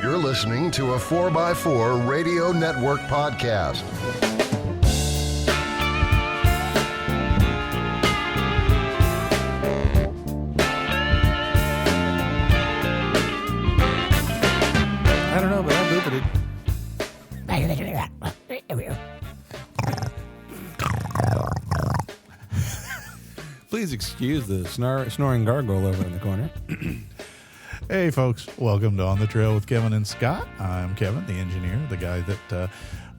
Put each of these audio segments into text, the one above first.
You're listening to a 4x4 Radio Network podcast. I don't know, but I looped it. Please excuse the snoring gargoyle over in the corner. Hey, folks. Welcome to On the Trail with Kevin and Scott. I'm Kevin, the engineer, the guy that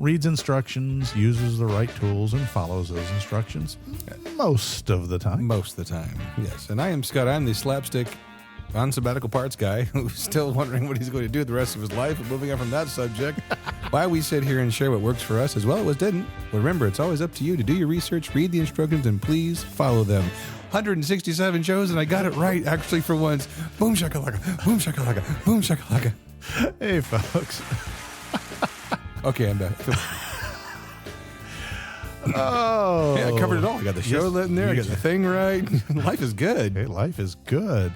reads instructions, uses the right tools, and follows those instructions most of the time. Most of the time, yes. And I am Scott. I'm the slapstick on sabbatical parts guy who's still wondering what he's going to do the rest of his life. And moving on from that subject, why we sit here and share what works for us as well as didn't. But remember, it's always up to you to do your research, read the instructions, and please follow them. 167 shows, and I got it right, actually, for once. Boom shakalaka, boom shakalaka, boom shakalaka. Hey, folks. Okay, I'm back. Oh. Yeah, I covered it all. I got the show lit in there. I got the thing right. Life is good. Hey, life is good.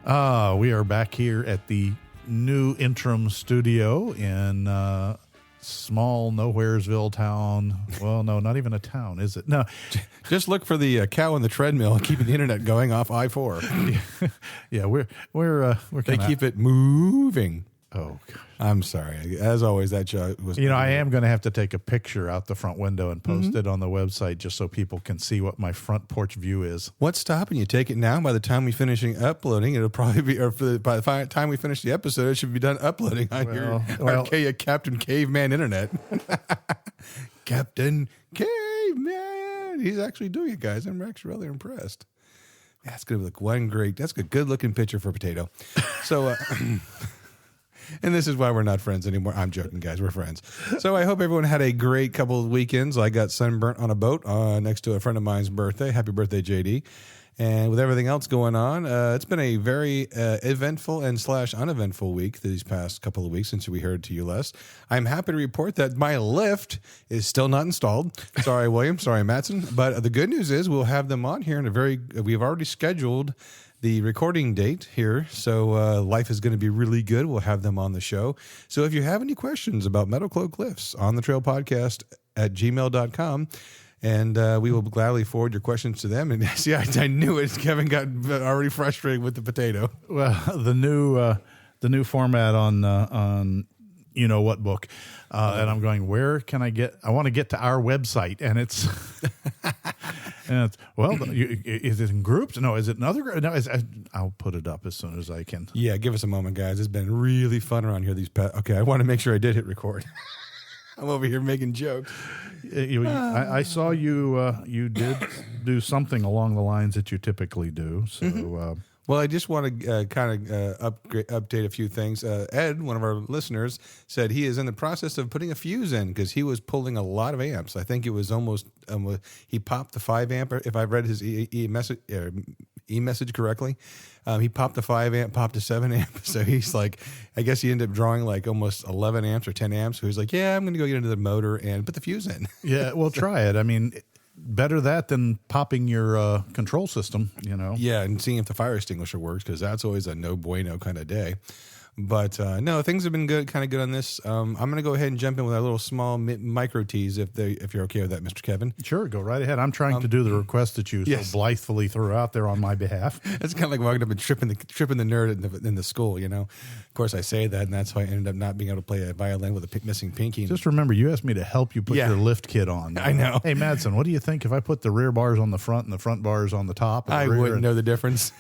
We are back here at the new interim studio in small Nowheresville town. Well, no, not even a town, is it? No. Just look for the cow on the treadmill keeping the internet going off I-4. Yeah, we're They kinda, keep it moving. Oh, God. I'm sorry. As always, that joke was... You know, I am going to have to take a picture out the front window and post it on the website just so people can see what my front porch view is. What's stopping you? Take it now. By the time we finish uploading, it'll probably be... Or by the time we finish the episode, it should be done uploading on your archaic Captain Caveman internet. Captain Caveman. He's actually doing it, guys. I'm actually really impressed. That's going to look one great... That's a good-looking picture for Potato. So... And this is why we're not friends anymore. I'm joking, guys. We're friends. So I hope everyone had a great couple of weekends. I got sunburnt on a boat next to a friend of mine's birthday. Happy birthday, JD. And with everything else going on, it's been a very eventful and / uneventful week these past couple of weeks since we heard to you last. I'm happy to report that my lift is still not installed. Sorry, William. Sorry, Mattson. But the good news is we'll have them on here we've already scheduled the recording date here, so life is going to be really good. We'll have them on the show. So if you have any questions about Metal Cloak Lifts, on the trail podcast at gmail.com, and we will gladly forward your questions to them. And see, I knew it. Kevin got already frustrated with the potato. Well, the new format on you know what book, and I'm going, where can I get? I want to get to our website, and it's. And it's, well, is it in groups? No, is it in other groups? No, I'll put it up as soon as I can. Yeah, give us a moment, guys. It's been really fun around here. Okay, I want to make sure I did hit record. I'm over here making jokes. I saw you did do something along the lines that you typically do. So, Well, I just want to kind of update a few things. Ed, one of our listeners, said he is in the process of putting a fuse in because he was pulling a lot of amps. I think it was almost he popped the 5 amp. If I read his e-message correctly, he popped the 5 amp, popped the 7 amp. So he's like, I guess he ended up drawing like almost 11 amps or 10 amps. So he's like, yeah, I'm going to go get into the motor and put the fuse in. Yeah, well, try it. I mean, better that than popping your control system, you know. Yeah, and seeing if the fire extinguisher works, because that's always a no bueno kind of day. But no, things have been kind of good on this. I'm going to go ahead and jump in with a little small micro tease if you're okay with that, Mr. Kevin. Sure, go right ahead. I'm trying to do the request that you so blithely threw out there on my behalf. It's kind of like walking up and tripping the nerd in the school, you know. Of course, I say that, and that's why I ended up not being able to play a violin with a missing pinky. Just remember, you asked me to help you put your lift kit on. I know. Hey, Madsen, what do you think if I put the rear bars on the front and the front bars on the top? I wouldn't know the difference.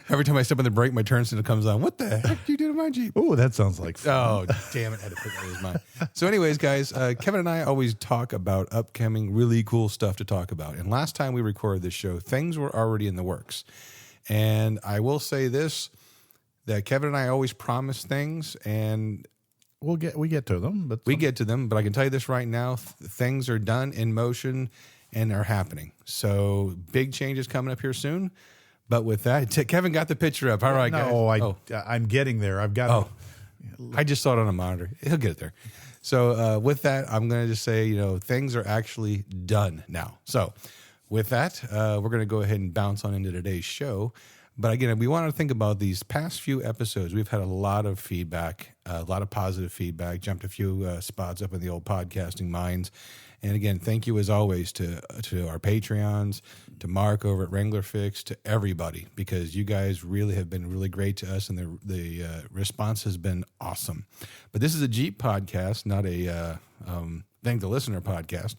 Every time I step on the brake, my turn signal comes on. What the heck did you do to my Jeep? Oh, that sounds like fun. Oh, damn it. I had to put that as mine. So anyways, guys, Kevin and I always talk about upcoming really cool stuff to talk about. And last time we recorded this show, things were already in the works. And I will say this, that Kevin and I always promise things, and we get to them. But we get to them, but I can tell you this right now, things are done, in motion, and are happening. So big changes coming up here soon. But with that, Kevin got the picture up. All right, guys. I'm getting there. I've got. I just saw it on a monitor. He'll get it there. So with that, I'm going to just say, things are actually done now. So with that, we're going to go ahead and bounce on into today's show. But again, we want to think about these past few episodes. We've had a lot of feedback, a lot of positive feedback, jumped a few spots up in the old podcasting minds. And again, thank you as always to our Patreons, to Mark over at Wrangler Fix, to everybody, because you guys really have been really great to us, and the response has been awesome. But this is a Jeep podcast, not a Thank the Listener podcast.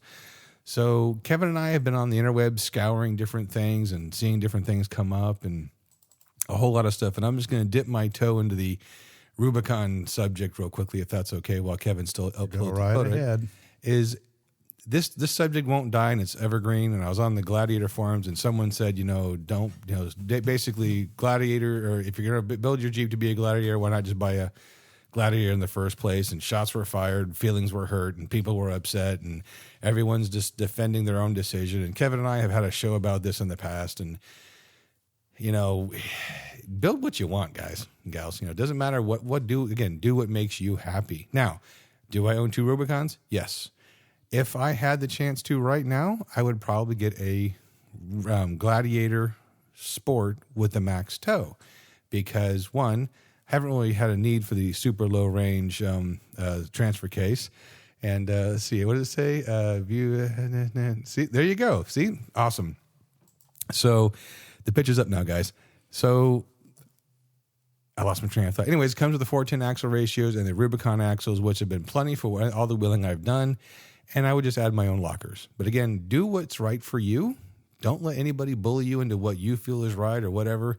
So Kevin and I have been on the interwebs scouring different things and seeing different things come up and a whole lot of stuff. And I'm just going to dip my toe into the Rubicon subject real quickly, if that's okay, while Kevin's still Go right ahead. Is this subject won't die and it's evergreen. And I was on the Gladiator forums and someone said, basically Gladiator, or if you're going to build your Jeep to be a Gladiator, why not just buy a Gladiator in the first place? And shots were fired, feelings were hurt, and people were upset, and everyone's just defending their own decision. And Kevin and I have had a show about this in the past, and build what you want, guys and gals. It doesn't matter do what makes you happy. Now, do I own 2 Rubicons? Yes. If I had the chance to right now, I would probably get a Gladiator Sport with the max tow, because one, haven't really had a need for the super low range transfer case. And let's see, what does it say? See, there you go. See, awesome. So the picture's up now, guys. So I lost my train of thought. Anyways, it comes with the 410 axle ratios and the Rubicon axles, which have been plenty for all the wheeling I've done. And I would just add my own lockers. But again, do what's right for you. Don't let anybody bully you into what you feel is right or whatever.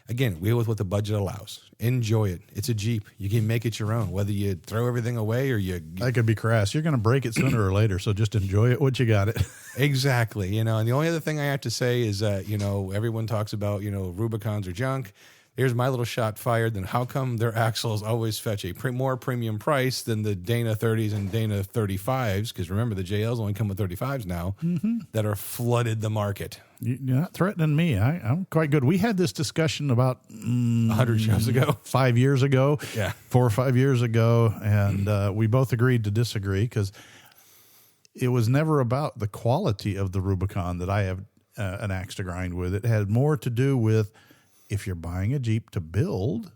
Again, wheel with what the budget allows. Enjoy it. It's a Jeep. You can make it your own, whether you throw everything away or you... I could be crass. You're going to break it sooner or later, so just enjoy it what you got it. Exactly. And the only other thing I have to say is that, everyone talks about, Rubicons are junk. Here's my little shot fired. Then how come their axles always fetch a more premium price than the Dana 30s and Dana 35s? Because remember, the JLs only come with 35s now that are flooded the market. You're not threatening me. I'm quite good. We had this discussion about 100 shows ago. 5 years ago. Yeah. 4 or 5 years ago. And we both agreed to disagree because it was never about the quality of the Rubicon that I have an axe to grind with. It had more to do with, if you're buying a Jeep to build,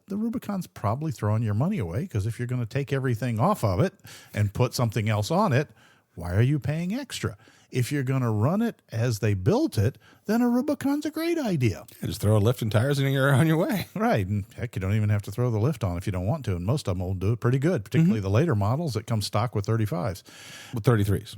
the Rubicon's probably throwing your money away, because if you're going to take everything off of it and put something else on it, why are you paying extra? If you're going to run it as they built it, then a Rubicon's a great idea. Yeah, just throw a lift and tires and you're on your way. Right. And heck, you don't even have to throw the lift on if you don't want to. And most of them will do it pretty good, particularly the later models that come stock with 35s. With 33s.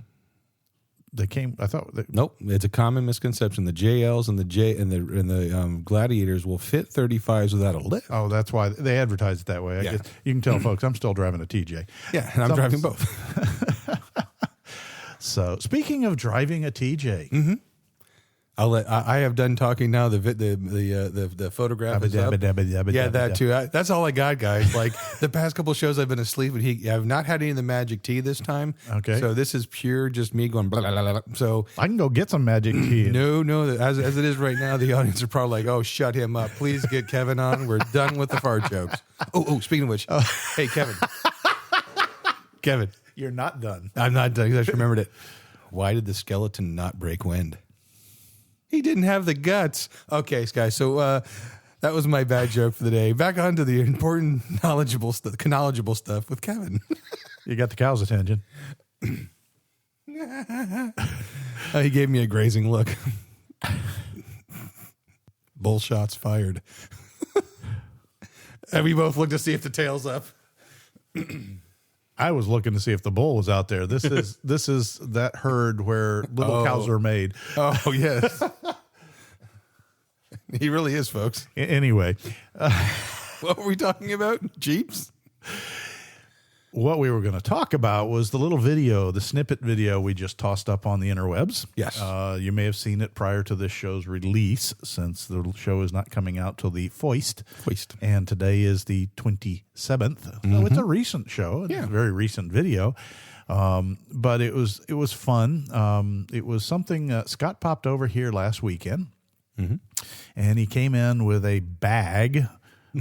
They came, I thought. Nope. It's a common misconception. The JLs and the Gladiators will fit 35s without a lift. Oh, that's why they advertise it that way. I guess you can tell, folks, I'm still driving a TJ. Yeah, and I'm driving both. So, speaking of driving a TJ, I have done talking now. The photograph is up. Yeah, that too. That's all I got, guys. Like the past couple of shows, I've been asleep, and I've not had any of the Magic Tea this time. Okay, so this is pure just me going blah, blah, blah, blah. So I can go get some Magic Tea. No. As it is right now, the audience are probably like, "Oh, shut him up! Please get Kevin on. We're done with the fart jokes." Oh. Speaking of which, hey, Kevin. Kevin. You're not done. I'm not done. I just remembered it. Why did the skeleton not break wind? He didn't have the guts. Okay, guys. So that was my bad joke for the day. Back on to the important, knowledgeable stuff with Kevin. You got the cow's attention. He gave me a grazing look. Bull shots fired. And we both looked to see if the tail's up. I was looking to see if the bull was out there. This is that herd where little cows are made. Oh, yes. He really is, folks. Anyway. What were we talking about? Jeeps? What we were going to talk about was the little video, the snippet video we just tossed up on the interwebs. Yes. You may have seen it prior to this show's release, since the show is not coming out till the Foist. And today is the 27th. So it's a recent show. It's a very recent video. But it was fun. It was something Scott popped over here last weekend. And he came in with a bag,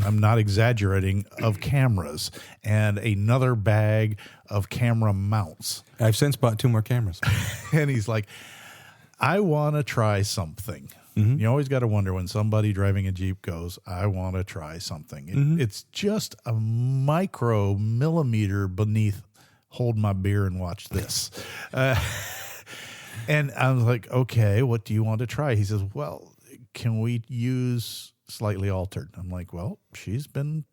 I'm not exaggerating, of cameras and another bag of camera mounts. I've since bought 2 more cameras. And he's like, I want to try something. You always got to wonder when somebody driving a Jeep goes, I want to try something. It's just a micro millimeter beneath hold my beer and watch this. And I was like, okay, what do you want to try? He says, well, can we use slightly altered? I'm like, well, she's been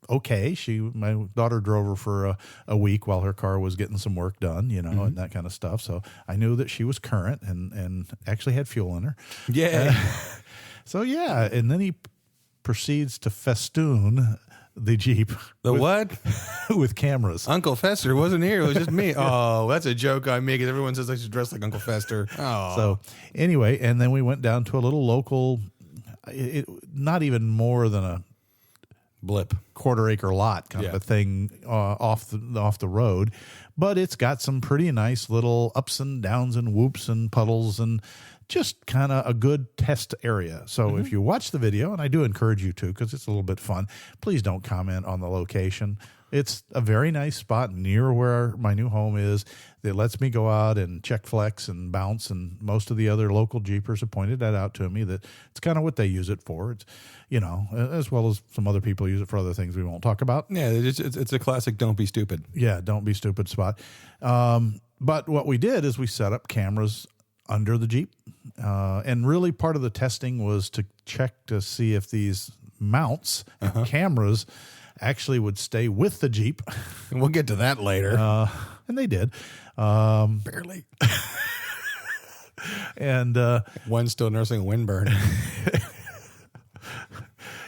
okay. My daughter drove her for a week while her car was getting some work done, and that kind of stuff. So I knew that she was current and actually had fuel in her. Yeah. So yeah, and then he proceeds to festoon the Jeep. What? With cameras. Uncle Fester wasn't here. It was just me. Oh, that's a joke I make. Everyone says I should dress like Uncle Fester. Oh. So anyway, and then we went down to a little local, not even more than a blip, quarter-acre lot kind of a thing off the road, but it's got some pretty nice little ups and downs and whoops and puddles and just kind of a good test area. So if you watch the video, and I do encourage you to because it's a little bit fun, please don't comment on the location. It's a very nice spot near where my new home is that lets me go out and check flex and bounce, and most of the other local Jeepers have pointed that out to me, that it's kind of what they use it for. It's, as well as some other people use it for other things we won't talk about. Yeah, it's a classic don't be stupid. Yeah, don't be stupid spot. But what we did is we set up cameras under the Jeep. And really part of the testing was to check to see if these mounts and cameras actually would stay with the Jeep. And we'll get to that later. And they did. Barely. And one's still nursing a windburn.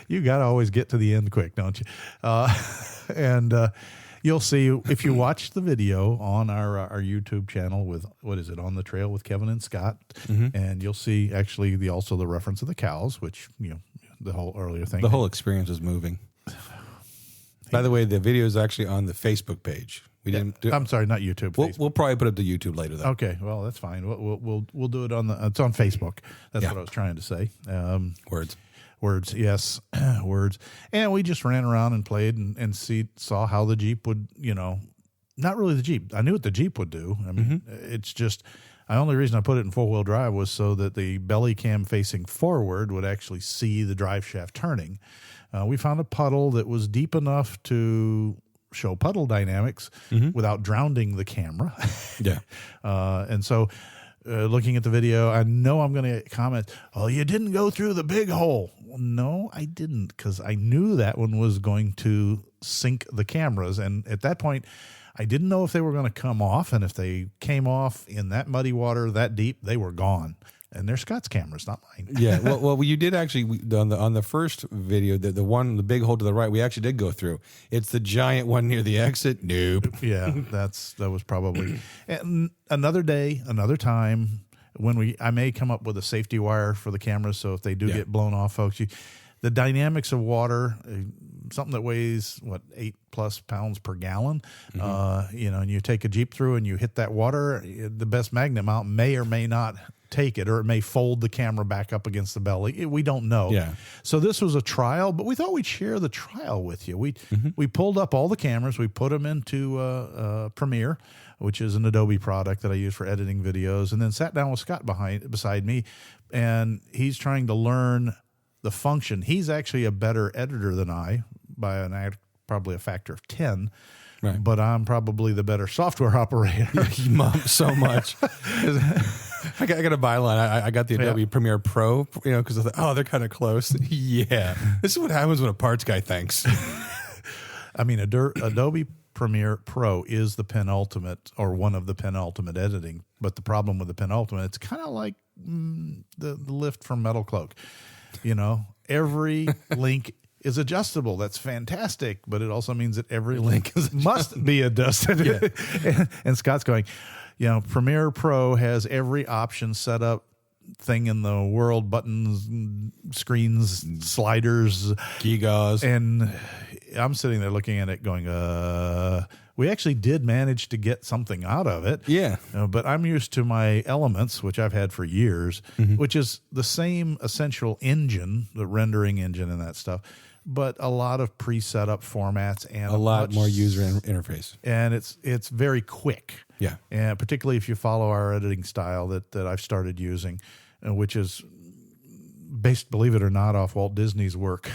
You got to always get to the end quick, don't you? And you'll see if you watch the video on our YouTube channel with, what is it, On the Trail with Kevin and Scott, and you'll see actually also the reference of the cows, which, the whole earlier thing. The whole experience was moving. By the way, the video is actually on the Facebook page. We didn't. I'm sorry, not YouTube. We'll probably put it to YouTube later, though. Okay, well that's fine. We'll do it on it's on Facebook. That's what I was trying to say. Words, yes, words. And we just ran around and played and saw how the Jeep would, not really the Jeep. I knew what the Jeep would do. I mean, it's just, the only reason I put it in 4-wheel drive was so that the belly cam facing forward would actually see the drive shaft turning. We found a puddle that was deep enough to show puddle dynamics without drowning the camera. Yeah. And so looking at the video, I know I'm going to comment, oh, you didn't go through the big hole. Well, no, I didn't, because I knew that one was going to sink the cameras. And at that point, I didn't know if they were going to come off. And if they came off in that muddy water that deep, they were gone. And they're Scott's cameras, not mine. Yeah, well, you did actually on the first video, the big hole to the right, we actually did go through. It's the giant one near the exit. Nope. Yeah, that was probably and another day, another time when I may come up with a safety wire for the cameras. So if they do get blown off, folks, the dynamics of water, something that weighs 8+ pounds per gallon, and you take a Jeep through and you hit that water, the best magnet mount may or may not take it, or it may fold the camera back up against the belly. We don't know. Yeah. So this was a trial, but we thought we'd share the trial with you. We pulled up all the cameras, we put them into Premiere, which is an Adobe product that I use for editing videos, and then sat down with Scott beside me, and he's trying to learn the function. He's actually a better editor than I by probably a factor of 10. Right. But I'm probably the better software operator. So much. I got a byline. I got the Adobe Premiere Pro, because I thought, they're kind of close. Yeah. This is what happens when a parts guy thinks. I mean, Adobe Premiere Pro is the penultimate, or one of the penultimate editing. But the problem with the penultimate, it's kind of like the lift from Metal Cloak. Every link is adjustable. That's fantastic, but it also means that every link must be adjusted. Yeah. And Scott's going, Premiere Pro has every option set up thing in the world, buttons, screens, sliders, gigas. And I'm sitting there looking at it going, we actually did manage to get something out of it. Yeah. But I'm used to my Elements, which I've had for years, which is the same essential engine, the rendering engine and that stuff, but a lot of pre-set up formats and a lot more user interface. And it's very quick. Yeah. And particularly if you follow our editing style that I've started using, which is based, believe it or not, off Walt Disney's work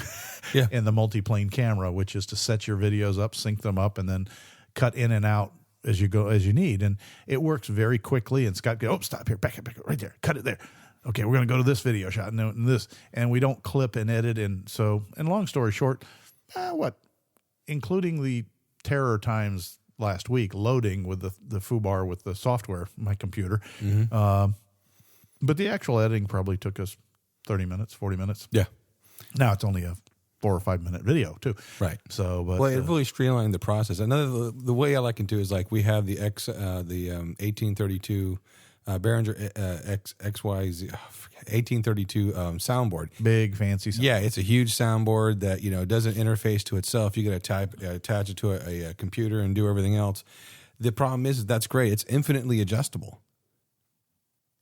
Yeah. in the multiplane camera, which is to set your videos up, sync them up, and then cut in and out as you go, as you need. And it works very quickly. And Scott goes, oh, stop here, back up, right there, cut it there. Okay, we're going to go to this video shot and this, and we don't clip and edit. And so, and long story short, including the terror times last week, loading with the FooBar with the software, my computer. But the actual editing probably took us 30 minutes, 40 minutes. Yeah. Now it's only a 4 or 5 minute video too. Right. So, but Well, it really streamlined the process. Another the way I like it too is like we have the 1832 Behringer XYZ 1832 soundboard. big fancy sound. Yeah, it's a huge soundboard that doesn't interface to itself. You got to attach it to a computer and do everything else. The problem is that's great. It's infinitely adjustable.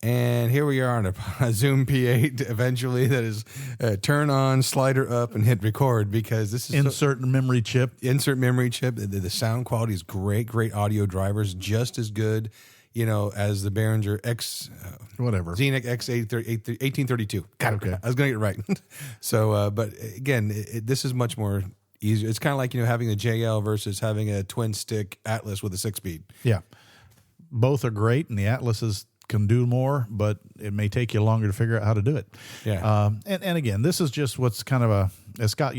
And here we are on a Zoom P8 eventually that is turn on, slider up, and hit record because this is Insert memory chip. insert memory chip. The sound quality is great. Great audio drivers, just as good, as the Behringer Whatever. Xenic X1832. Got it. Okay. I was going to get it right. So, but again, this is much more easier. It's kind of like having a JL versus having a twin stick Atlas with a 6-speed. Yeah. Both are great, and the Atlases can do more, but it may take you longer to figure out how to do it. Yeah. And again, this is just what's kind of as Scott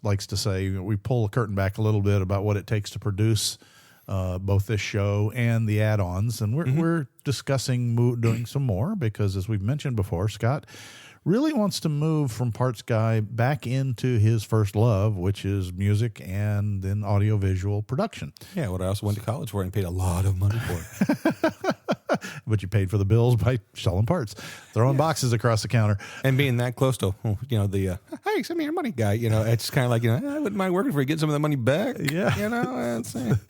likes to say, we pull the curtain back a little bit about what it takes to produce both this show and the add-ons. And we're discussing doing some more because, as we've mentioned before, Scott really wants to move from Parts Guy back into his first love, which is music and then audiovisual production. Yeah, what I also went to college for and paid a lot of money for. But you paid for the bills by selling parts, throwing boxes across the counter. And being that close to, the, hey, send me your money guy, it's kind of like, I wouldn't mind working for you, get some of that money back. Yeah.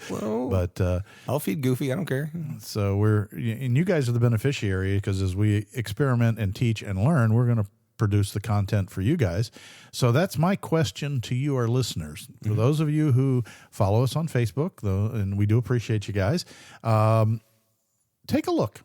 Well, But I'll feed Goofy. I don't care. so and you guys are the beneficiary because as we experiment and teach and learn, we're going to produce the content for you guys. So that's my question to you, our listeners. For those of you who follow us on Facebook, though, and we do appreciate you guys, take a look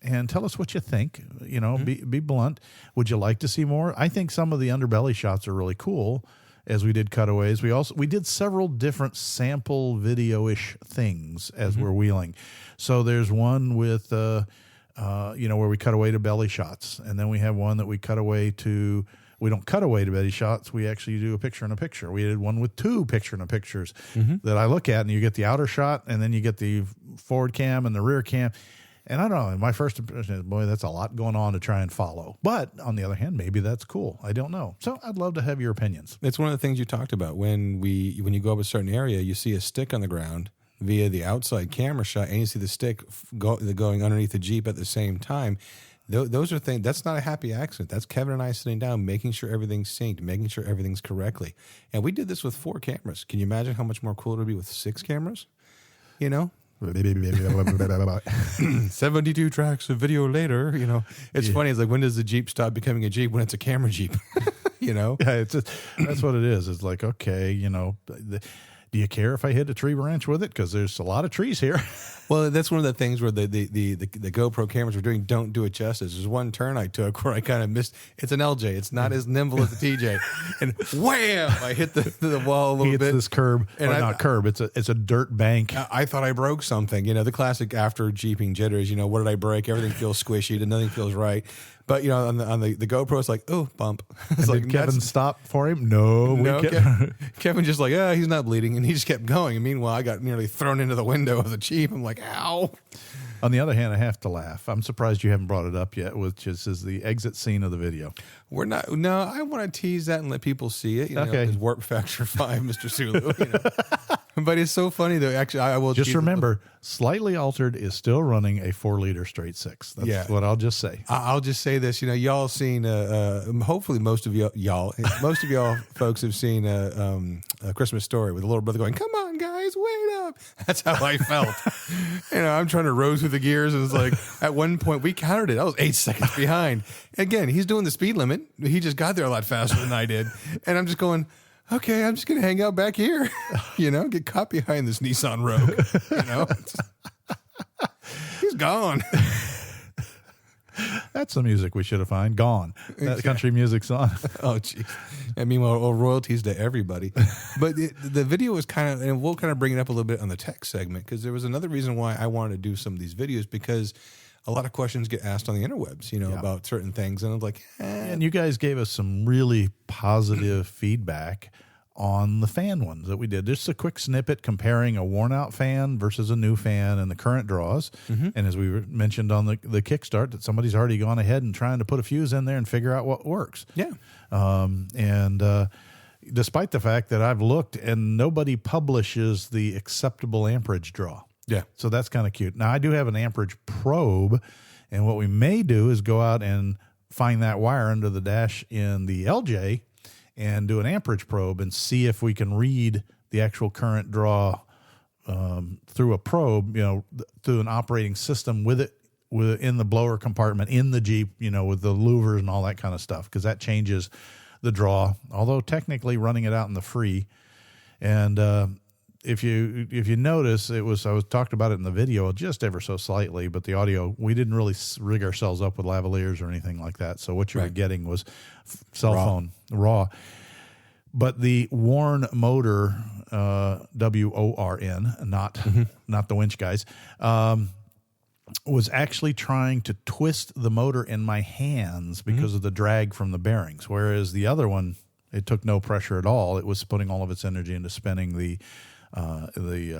and tell us what you think. Be blunt. Would you like to see more? I think some of the underbelly shots are really cool. As we did cutaways, we did several different sample video-ish things as we're wheeling. So there's one with where we cut away to belly shots, and then we have one that we cut away to. We don't cut away to belly shots. We actually do a picture in a picture. We did one with 2 picture in a pictures that I look at, and you get the outer shot, and then you get the forward cam and the rear cam. And I don't know. My first impression is, boy, that's a lot going on to try and follow. But on the other hand, maybe that's cool. I don't know. So I'd love to have your opinions. It's one of the things you talked about when you go up a certain area, you see a stick on the ground via the outside camera shot, and you see the stick going underneath the Jeep at the same time. Those are things. That's not a happy accident. That's Kevin and I sitting down, making sure everything's synced, making sure everything's correctly. And we did this with 4 cameras. Can you imagine how much more cool it would be with 6 cameras? 72 tracks of video later. It's funny. It's like, when does the Jeep stop becoming a Jeep? When it's a camera Jeep. Yeah, that's what it is. It's like, okay, do you care if I hit a tree branch with it? Because there's a lot of trees here. Well, that's one of the things where the GoPro cameras were doing don't do it justice. There's one turn I took where I kind of missed. It's an LJ. It's not as nimble as the TJ. And wham! I hit the wall a little bit. It's this curb, and not curb. It's a dirt bank. I thought I broke something. The classic after Jeeping jitters. What did I break? Everything feels squishy. Nothing feels right. But on the GoPro, it's like, oh, bump. It's like, did Kevin stop for him? No. Kevin just like, he's not bleeding, and he just kept going. And meanwhile, I got nearly thrown into the window of the Jeep. I'm like, ow. On the other hand, I have to laugh. I'm surprised you haven't brought it up yet, which is the exit scene of the video. We're not. No, I want to tease that and let people see it. Okay. It's Warp Factor 5, Mr. Sulu. But it's so funny though. Actually, I will just remember, Slightly Altered is still running a 4-liter straight 6. That's what I'll just say. I'll just say this. Y'all seen. Hopefully, most of y'all folks have seen A Christmas Story with the little brother going, "Come on, guys, wait up." That's how I felt. I'm trying to row through the gears, and it's like at one point we counted it. I was 8 seconds behind. Again, he's doing the speed limit. He just got there a lot faster than I did, and I'm just going, okay, I'm just going to hang out back here, get caught behind this Nissan Rogue, He's gone. That's the music we should have found. Gone. That country music's on. Oh, geez. I mean, well, royalties to everybody. But the video was kind of, and we'll kind of bring it up a little bit on the tech segment, because there was another reason why I wanted to do some of these videos, because a lot of questions get asked on the interwebs, about certain things. And I'm like, And you guys gave us some really positive feedback on the fan ones that we did. Just a quick snippet comparing a worn out fan versus a new fan and the current draws. And as we mentioned on the Kickstart, that somebody's already gone ahead and trying to put a fuse in there and figure out what works. Yeah. Despite the fact that I've looked and nobody publishes the acceptable amperage draw. Yeah. So that's kind of cute. Now I do have an amperage probe, and what we may do is go out and find that wire under the dash in the LJ and do an amperage probe and see if we can read the actual current draw through a probe, through an operating system with it in the blower compartment in the Jeep, with the louvers and all that kind of stuff, because that changes the draw. Although technically running it out in the free, and if you notice, I was talked about it in the video just ever so slightly, but the audio, we didn't really rig ourselves up with lavaliers or anything like that. So what you were getting was cell phone raw. But the Warn motor, WORN, not the winch guys, was actually trying to twist the motor in my hands because of the drag from the bearings. Whereas the other one, it took no pressure at all. It was putting all of its energy into spinning the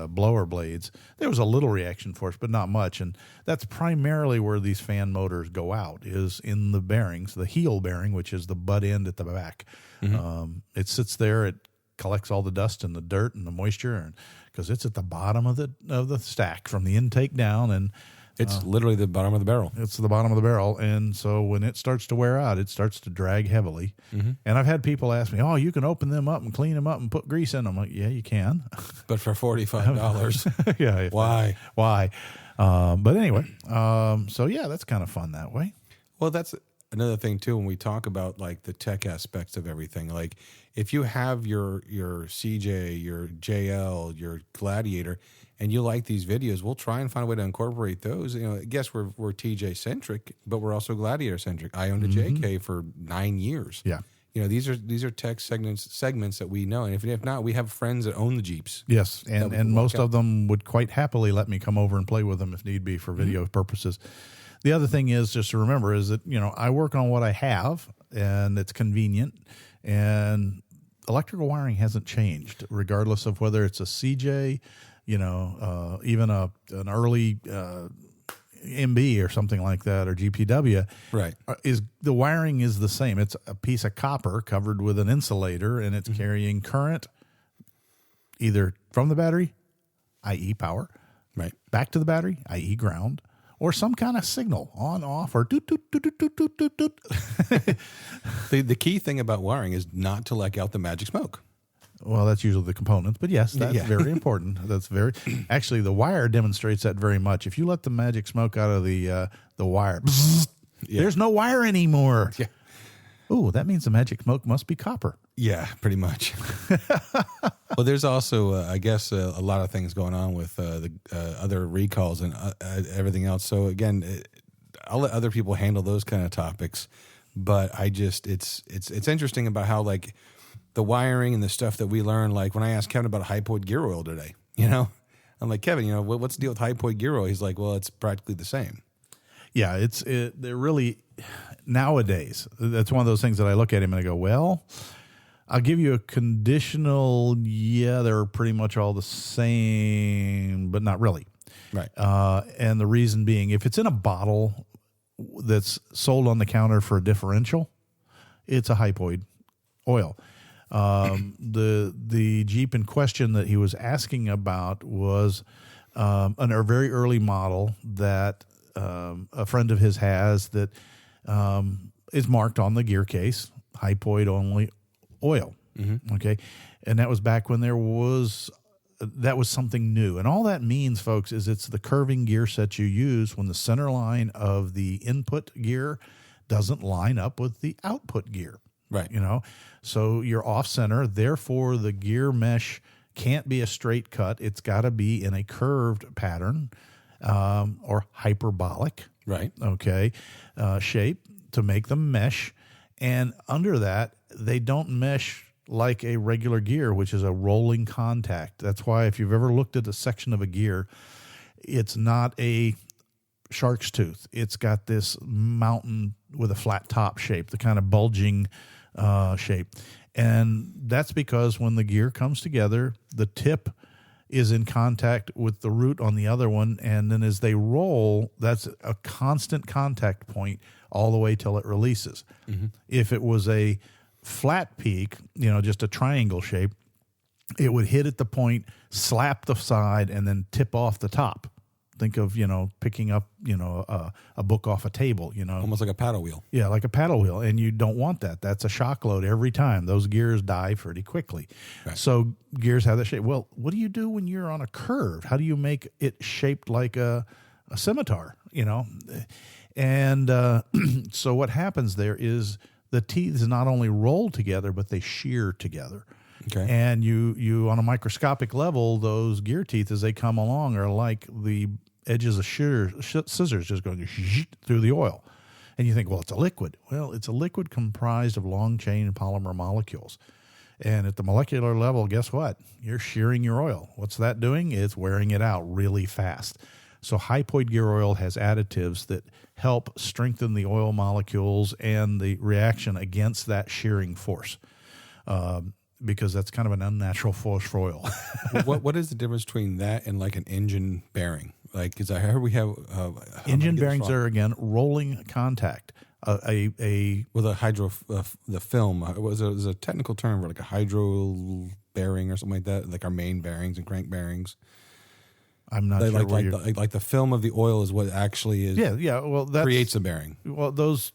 blower blades. There was a little reaction force, but not much. And that's primarily where these fan motors go out, is in the bearings, the heel bearing, which is the butt end at the back. It sits there. It collects all the dust and the dirt and the moisture, and because it's at the bottom of the stack from the intake down, and it's literally the bottom of the barrel. It's the bottom of the barrel. And so when it starts to wear out, it starts to drag heavily. And I've had people ask me, oh, you can open them up and clean them up and put grease in them. I'm like, yeah, you can. But for $45. Yeah. Why? But anyway, so yeah, that's kind of fun that way. Well, that's another thing too, when we talk about like the tech aspects of everything. Like if you have your CJ, your JL, your Gladiator, and you like these videos, we'll try and find a way to incorporate those. I guess we're TJ centric, but we're also Gladiator centric. I owned a JK for 9 years. Yeah. These are tech segments that we know. And if not, we have friends that own the Jeeps. Yes. And most of them would quite happily let me come over and play with them if need be for video purposes. The other thing is just to remember is that, I work on what I have, and it's convenient, and electrical wiring hasn't changed regardless of whether it's a CJ, even an early MB or something like that, or GPW. Right. The wiring is the same. It's a piece of copper covered with an insulator, and it's carrying current either from the battery, i.e. power, right, back to the battery, i.e. ground, or some kind of signal, on, off, or doot, doot, doot, doot, doot, doot, doot. The key thing about wiring is not to let out the magic smoke. Well, that's usually the components, but yes, that's very important. Actually, the wire demonstrates that very much. If you let the magic smoke out of the wire, there's no wire anymore. Yeah. Ooh, that means the magic smoke must be copper. Yeah, pretty much. Well, there's also, I guess, a lot of things going on with the other recalls and everything else. So again, I'll let other people handle those kind of topics. But it's interesting about how like the wiring and the stuff that we learn. Like when I asked Kevin about Hypoid gear oil today, I'm like, Kevin, what's the deal with Hypoid gear oil? He's like, well, it's practically the same. Yeah, they're really nowadays. That's one of those things that I look at him and I go, well, I'll give you a conditional. Yeah, they're pretty much all the same, but not really. Right. And the reason being, if it's in a bottle that's sold on the counter for a differential, it's a Hypoid oil. The Jeep in question that he was asking about was a very early model that a friend of his has that is marked on the gear case, Hypoid only oil. Okay. And that was back when that was something new. And all that means, folks, is it's the curving gear set you use when the center line of the input gear doesn't line up with the output gear. Right. So you're off center. Therefore, the gear mesh can't be a straight cut. It's got to be in a curved pattern. or hyperbolic, Right. okay, shape to make them mesh. And under that, they don't mesh like a regular gear, which is a rolling contact. That's why if you've ever looked at a section of a gear, it's not a shark's tooth. It's got this mountain with a flat top shape, the kind of bulging shape. And that's because when the gear comes together, the tip is in contact with the root on the other one. And then as they roll, that's a constant contact point all the way till it releases. Mm-hmm. If it was a flat peak, just a triangle shape, it would hit at the point, slap the side, and then tip off the top. Think of, picking up, a book off a table, Almost like a paddle wheel. Yeah, like a paddle wheel. And you don't want that. That's a shock load every time. Those gears die pretty quickly. Right. So gears have that shape. Well, what do you do when you're on a curve? How do you make it shaped like a scimitar, And so what happens there is the teeth not only roll together, but they shear together. Okay. And you on a microscopic level, those gear teeth as they come along are like the edges of scissors just going through the oil. And you think, well, it's a liquid. Well, it's a liquid comprised of long-chain polymer molecules. And at the molecular level, guess what? You're shearing your oil. What's that doing? It's wearing it out really fast. So hypoid gear oil has additives that help strengthen the oil molecules and the reaction against that shearing force. Because that's kind of an unnatural force for oil. What is the difference between that and like an engine bearing? Like, because I heard we have engine bearings are again rolling contact. With a hydro the film was a technical term for like a hydro bearing or something like that, like our main bearings and crank bearings. I'm not sure. Like the film of the oil is what actually is. Yeah. Well, that creates a bearing. Well, those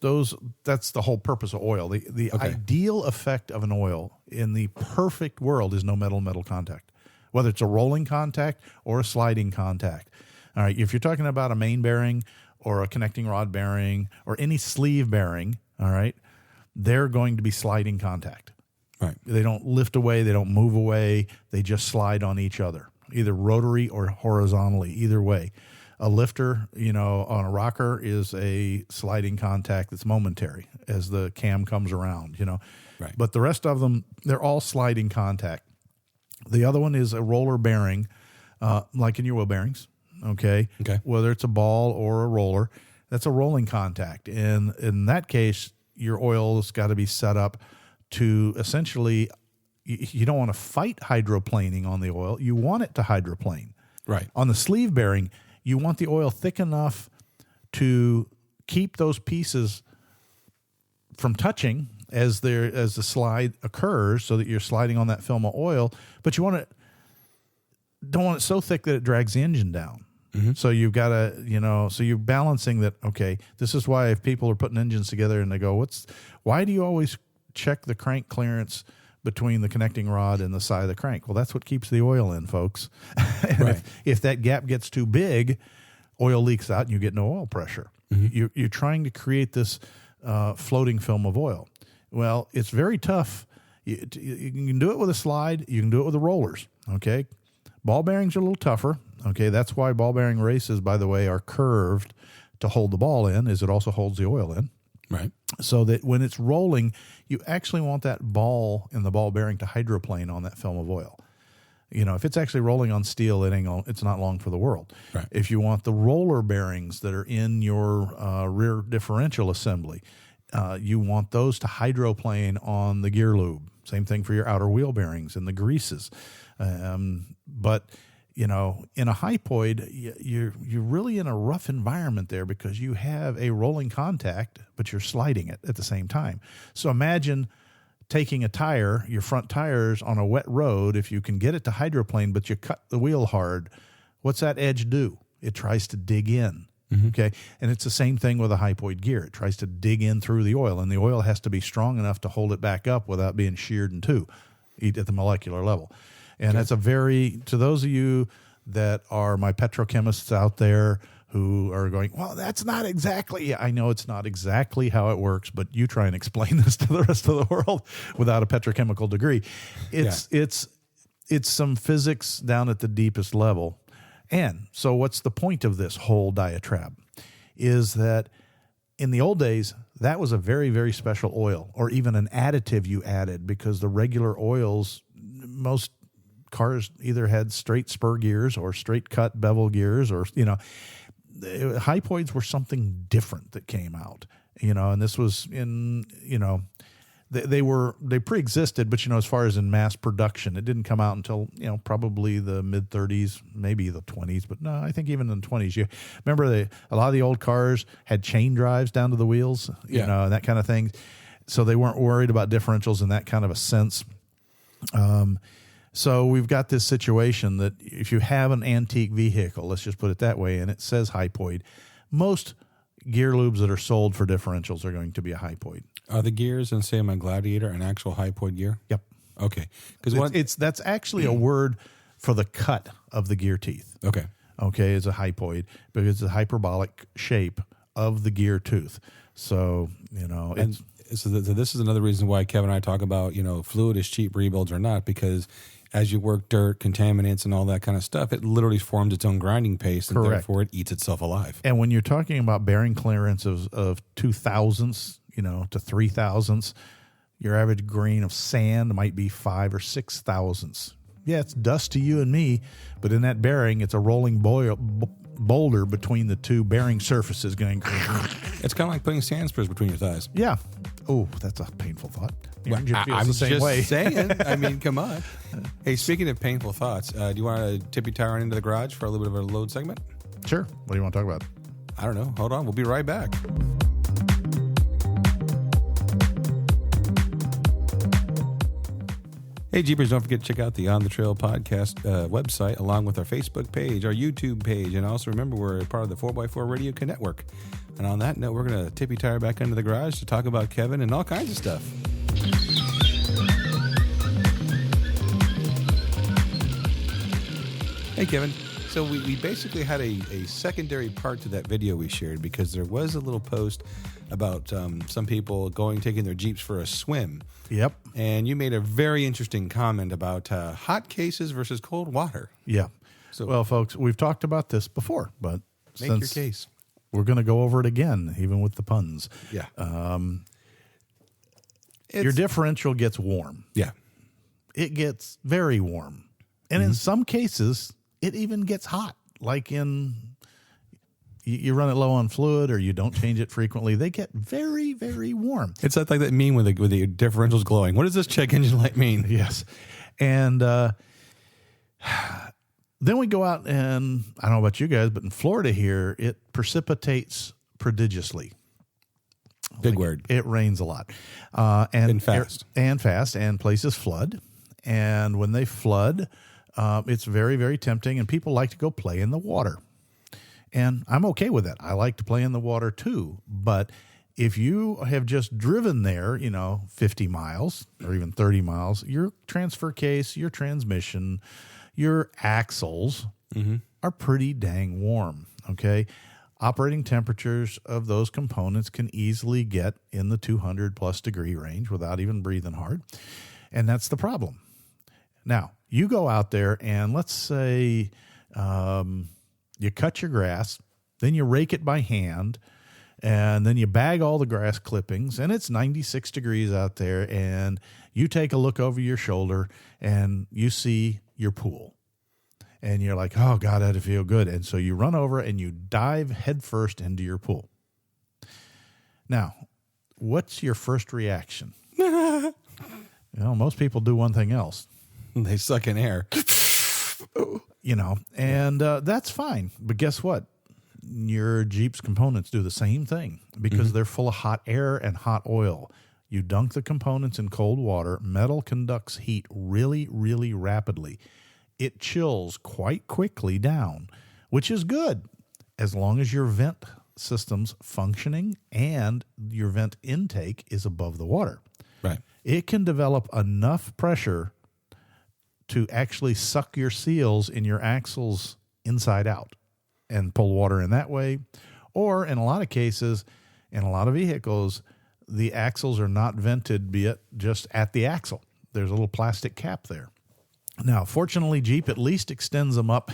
that's the whole purpose of oil. The ideal effect of an oil in the perfect world is no metal contact, whether it's a rolling contact or a sliding contact. All right, if you're talking about a main bearing or a connecting rod bearing or any sleeve bearing, all right, they're going to be sliding contact. Right. They don't lift away. They don't move away. They just slide on each other, either rotary or horizontally, either way. A lifter, on a rocker is a sliding contact that's momentary as the cam comes around, Right. But the rest of them, they're all sliding contact. The other one is a roller bearing, like in your wheel bearings, okay? Whether it's a ball or a roller, that's a rolling contact. And in that case, your oil has got to be set up to essentially, you don't want to fight hydroplaning on the oil. You want it to hydroplane. Right. On the sleeve bearing, you want the oil thick enough to keep those pieces from touching as the slide occurs, so that you're sliding on that film of oil. But you don't want it so thick that it drags the engine down. Mm-hmm. So you've got to, so you're balancing that. Okay, this is why if people are putting engines together and they go, why do you always check the crank clearance between the connecting rod and the side of the crank? Well, that's what keeps the oil in, folks. Right. If that gap gets too big, oil leaks out and you get no oil pressure. Mm-hmm. You're trying to create this floating film of oil. Well, it's very tough. You can do it with a slide. You can do it with the rollers, okay? Ball bearings are a little tougher, okay? That's why ball bearing races, by the way, are curved to hold the ball in, as it also holds the oil in. Right. So that when it's rolling, you actually want that ball in the ball bearing to hydroplane on that film of oil. If it's actually rolling on steel, it's not long for the world. Right. If you want the roller bearings that are in your rear differential assembly, you want those to hydroplane on the gear lube. Same thing for your outer wheel bearings and the greases. But in a hypoid, you're really in a rough environment there because you have a rolling contact, but you're sliding it at the same time. So imagine taking a tire, your front tires on a wet road. If you can get it to hydroplane, but you cut the wheel hard, what's that edge do? It tries to dig in. Mm-hmm. Okay. And it's the same thing with a hypoid gear. It tries to dig in through the oil, and the oil has to be strong enough to hold it back up without being sheared in two at the molecular level. And that's to those of you that are my petrochemists out there who are going, well, that's not exactly, I know it's not exactly how it works, but you try and explain this to the rest of the world without a petrochemical degree. It's some physics down at the deepest level. And so what's the point of this whole diatribe is that in the old days, that was a very, very special oil or even an additive you added because the regular oils, most cars either had straight spur gears or straight cut bevel gears or, hypoids were something different that came out, and this was in, they pre-existed, but as far as in mass production, it didn't come out until probably the mid 30s, maybe the 20s, but no, I think even in the 20s. You remember a lot of the old cars had chain drives down to the wheels, and that kind of thing, so they weren't worried about differentials in that kind of a sense. So we've got this situation that if you have an antique vehicle, let's just put it that way, and it says hypoid, most gear lubes that are sold for differentials are going to be a hypoid. Are the gears in, say, my Gladiator an actual hypoid gear? Yep. Okay. Because that's actually a word for the cut of the gear teeth. Okay. Okay, it's a hypoid because it's a hyperbolic shape of the gear tooth. So, So this is another reason why Kevin and I talk about, fluid is cheap, rebuilds are not, because as you work dirt, contaminants, and all that kind of stuff, it literally forms its own grinding paste, and therefore it eats itself alive. And when you're talking about bearing clearance of 2/1000ths, to 3/1000ths, your average grain of sand might be 5 or 6 thousandths. Yeah, it's dust to you and me, but in that bearing, it's a rolling boulder between the two bearing surfaces going. It's kind of like putting sand spurs between your thighs. Yeah. Oh, that's a painful thought. Well, I'm the same just way. saying. I mean, come on. Hey, speaking of painful thoughts, do you want to tip your tire into the garage for a little bit of a load segment? Sure. What do you want to talk about? I don't know. Hold on. We'll be right back. Hey, Jeepers, don't forget to check out the On the Trail podcast website, along with our Facebook page, our YouTube page, and also remember we're part of the 4x4 Radio Network. And on that note, we're going to tip your tire back into the garage to talk about Kevin and all kinds of stuff. Hey, Kevin. So we basically had a secondary part to that video we shared because there was a little post about some people taking their Jeeps for a swim. Yep. And you made a very interesting comment about hot cases versus cold water. Yeah. So, well, folks, we've talked about this before, but make your case. We're going to go over it again, even with the puns. Yeah. Your differential gets warm. Yeah. It gets very warm. And in some cases, it even gets hot. Like you run it low on fluid or you don't change it frequently. They get very, very warm. It's like that meme with the differentials glowing. What does this check engine light mean? Yes. And then we go out and I don't know about you guys, but in Florida here, it precipitates prodigiously. Big word. It rains a lot. And fast. And places flood. And when they flood, it's very, very tempting. And people like to go play in the water. And I'm okay with that. I like to play in the water too. But if you have just driven there, 50 miles or even 30 miles, your transfer case, your transmission, your axles are pretty dang warm. Okay. Operating temperatures of those components can easily get in the 200 plus degree range without even breathing hard. And that's the problem. Now, you go out there and let's say you cut your grass, then you rake it by hand, and then you bag all the grass clippings, and it's 96 degrees out there, and you take a look over your shoulder, and you see your pool. And you're like, oh, God, that'd feel good. And so you run over and you dive headfirst into your pool. Now, what's your first reaction? Most people do one thing else. They suck in air. And that's fine. But guess what? Your Jeep's components do the same thing because they're full of hot air and hot oil. You dunk the components in cold water. Metal conducts heat really, really rapidly. It chills quite quickly down, which is good as long as your vent system's functioning and your vent intake is above the water. Right. It can develop enough pressure to actually suck your seals in your axles inside out and pull water in that way. Or in a lot of cases, in a lot of vehicles, the axles are not vented, be it just at the axle. There's a little plastic cap there. Now, fortunately, Jeep at least extends them up.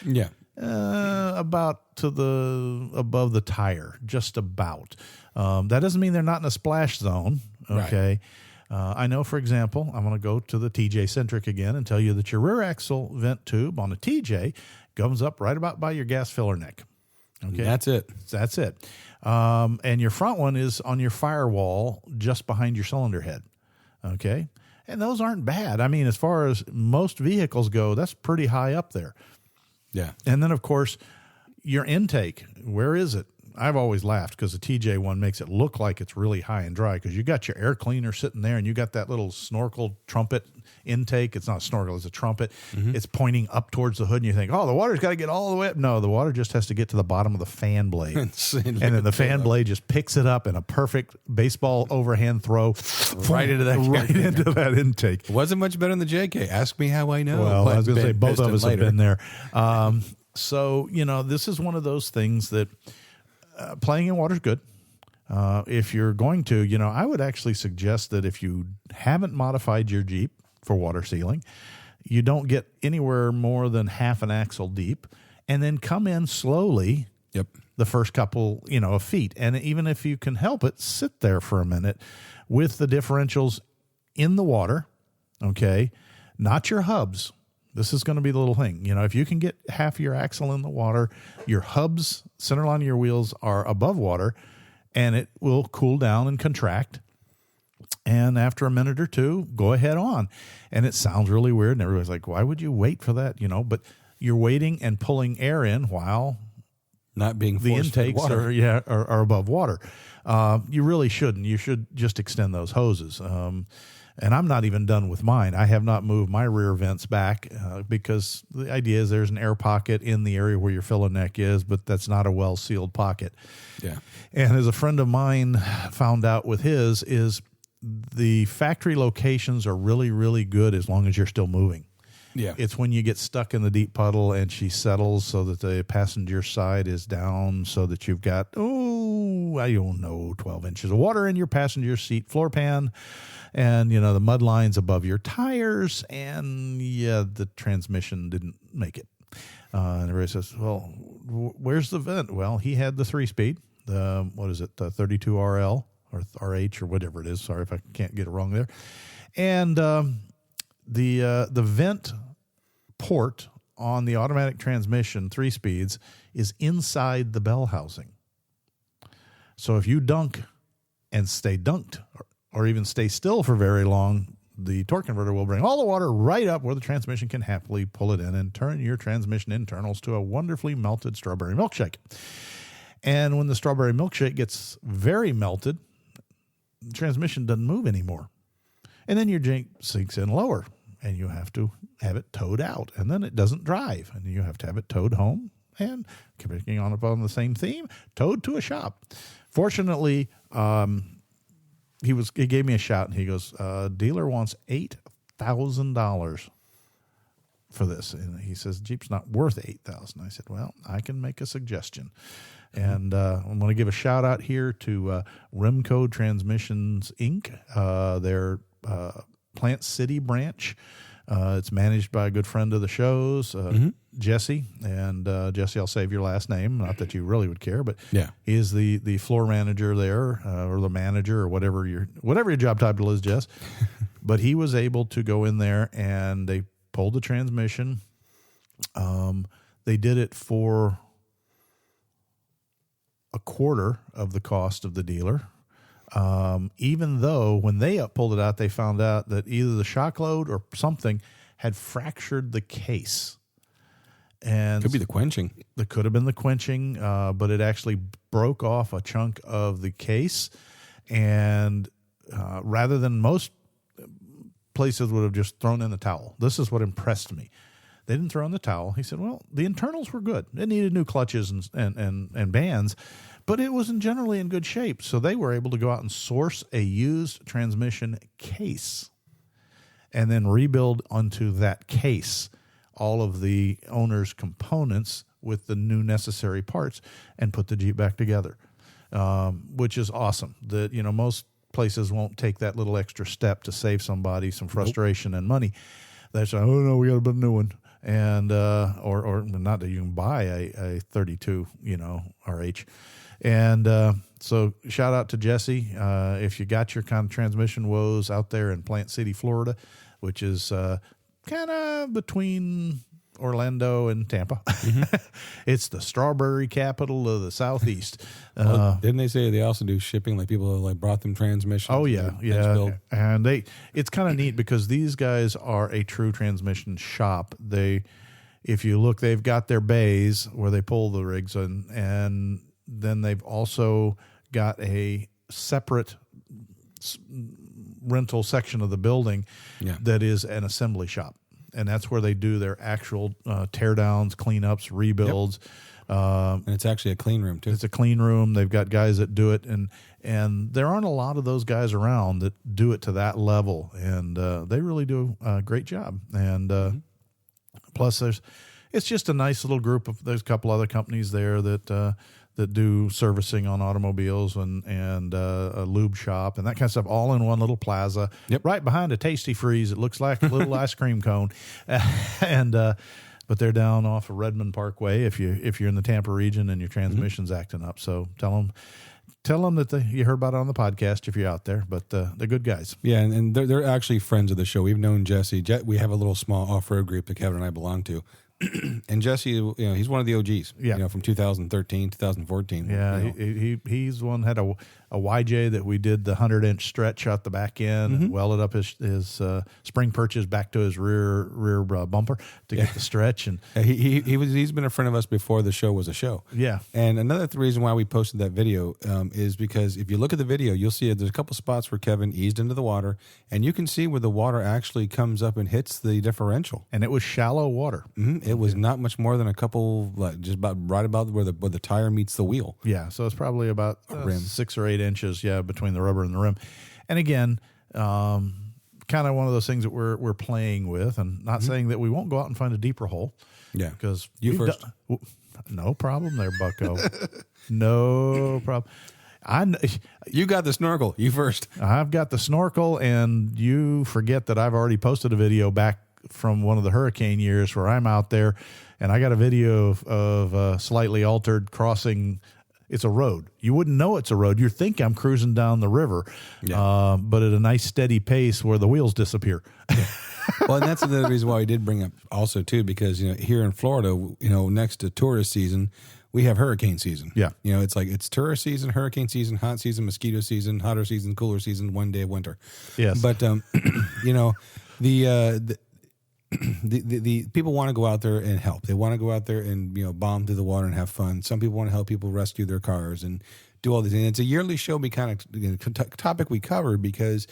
Yeah. about to the above the tire, just about. That doesn't mean they're not in a splash zone. Okay. Right. I know, for example, I'm going to go to the TJ centric again and tell you that your rear axle vent tube on a TJ comes up right about by your gas filler neck. Okay. That's it. That's it. And your front one is on your firewall just behind your cylinder head. Okay. And those aren't bad. I mean, as far as most vehicles go, that's pretty high up there. Yeah. And then, of course, your intake, where is it? I've always laughed because the TJ one makes it look like it's really high and dry because you got your air cleaner sitting there and you got that little snorkel trumpet intake. It's not a snorkel, it's a trumpet. Mm-hmm. It's pointing up towards the hood and you think, oh, the water's got to get all the way up. No, the water just has to get to the bottom of the fan blade. And then the fan blade just picks it up in a perfect baseball overhand throw right into that intake. It wasn't much better than the JK. Ask me how I know. Well, I was going to say both of us have been there. So, this is one of those things that playing in water is good. If you're going to, I would actually suggest that if you haven't modified your Jeep for water sealing, you don't get anywhere more than half an axle deep and then come in slowly. Yep. The first couple, of feet. And even if you can help it, sit there for a minute with the differentials in the water. Okay. Not your hubs. This is going to be the little thing. If you can get half your axle in the water, your hubs, center line of your wheels are above water, and it will cool down and contract. And after a minute or two, go ahead on. And it sounds really weird, and everybody's like, why would you wait for that? But you're waiting and pulling air in while not being the intakes are above water. You really shouldn't. You should just extend those hoses. And I'm not even done with mine. I have not moved my rear vents back because the idea is there's an air pocket in the area where your filler neck is, but that's not a well-sealed pocket. Yeah. And as a friend of mine found out with his is the factory locations are really, really good as long as you're still moving. Yeah. It's when you get stuck in the deep puddle and she settles so that the passenger side is down so that you've got, 12 inches of water in your passenger seat floor pan. And, the mud lines above your tires, and the transmission didn't make it. And everybody says, well, where's the vent? Well, he had the 3-speed, the 32RL or RH or whatever it is. Sorry if I can't get it wrong there. And the vent port on the automatic transmission, 3 speeds, is inside the bell housing. So if you dunk and stay dunked, or even stay still for very long, the torque converter will bring all the water right up where the transmission can happily pull it in and turn your transmission internals to a wonderfully melted strawberry milkshake. And when the strawberry milkshake gets very melted, the transmission doesn't move anymore. And then your Jeep sinks in lower, and you have to have it towed out, and then it doesn't drive, and you have to have it towed home, and picking on upon the same theme, towed to a shop. Fortunately, he gave me a shout, and he goes, dealer wants $8,000 for this. And he says, Jeep's not worth $8,000. I said, well, I can make a suggestion. And I'm going to give a shout out here to Remco Transmissions, Inc., their Plant City branch. It's managed by a good friend of the show's, Jesse. And Jesse, I'll save your last name. Not that you really would care, but he is the floor manager there, or the manager, or whatever your job title is, Jess. But he was able to go in there and they pulled the transmission. They did it for a quarter of the cost of the dealer. Even though when they pulled it out, they found out that either the shock load or something had fractured the case. And could be the quenching. That could have been the quenching, but it actually broke off a chunk of the case. And rather than most places would have just thrown in the towel, this is what impressed me. They didn't throw in the towel. He said, well, the internals were good. It needed new clutches and bands, but it was generally in good shape. So they were able to go out and source a used transmission case and then rebuild onto that case all of the owner's components with the new necessary parts and put the Jeep back together, which is awesome. That, most places won't take that little extra step to save somebody some frustration and money. They say, oh, no, we got to put a new one. and or not that you can buy a 32, RH. And so shout out to Jesse. If you got your kind of transmission woes out there in Plant City, Florida, which is kind of between Orlando and Tampa. It's the strawberry capital of the Southeast. Well, didn't they say they also do shipping? Like people have like brought them transmissions. Oh yeah. And it's kind of neat because these guys are a true transmission shop. If you look, they've got their bays where they pull the rigs in, and then they've also got a separate rental section of the building that is an assembly shop. And that's where they do their actual teardowns, cleanups, rebuilds. And it's actually a clean room too. It's a clean room. They've got guys that do it, and there aren't a lot of those guys around that do it to that level, and they really do a great job. And plus, it's just a nice little group of. There's a couple other companies there that do servicing on automobiles and a lube shop and that kind of stuff, all in one little plaza, right behind a Tasty Freeze. It looks like a little ice cream cone, but they're down off of Redmond Parkway. If you're in the Tampa region and your transmission's acting up, so tell them that you heard about it on the podcast if you're out there. But they're good guys. Yeah, and they're actually friends of the show. We've known Jesse. We have a little small off-road group that Kevin and I belong to. And Jesse, he's one of the OGs. Yeah, from 2013, 2014. Yeah, he's one had a YJ that we did the 100-inch stretch out the back end, and welded up his spring perches back to his rear bumper to get the stretch. And he's been a friend of us before the show was a show. Yeah, and another reason why we posted that video is because if you look at the video, you'll see there's a couple spots where Kevin eased into the water, and you can see where the water actually comes up and hits the differential. And it was shallow water. It was not much more than a couple, just about right about where the tire meets the wheel. Yeah, so it's probably about 6 or 8 inches, between the rubber and the rim. And again, kind of one of those things that we're playing with, and not saying that we won't go out and find a deeper hole. Yeah, because you first. No problem there, Bucko. No problem. You got the snorkel. You first. I've got the snorkel, and you forget that I've already posted a video back from one of the hurricane years where I'm out there, and I got a video of slightly altered crossing. It's a road. You wouldn't know it's a road. You'd think I'm cruising down the river, but at a nice steady pace where the wheels disappear. Well, and that's another reason why we did bring up also too, because here in Florida, next to tourist season, we have hurricane season. Yeah, it's like it's tourist season, hurricane season, hot season, mosquito season, hotter season, cooler season, one day of winter. Yes, but the people want to go out there and help. They want to go out there and bomb through the water and have fun. Some people want to help people rescue their cars and do all these things. It's a yearly show. We kind of topic we cover, because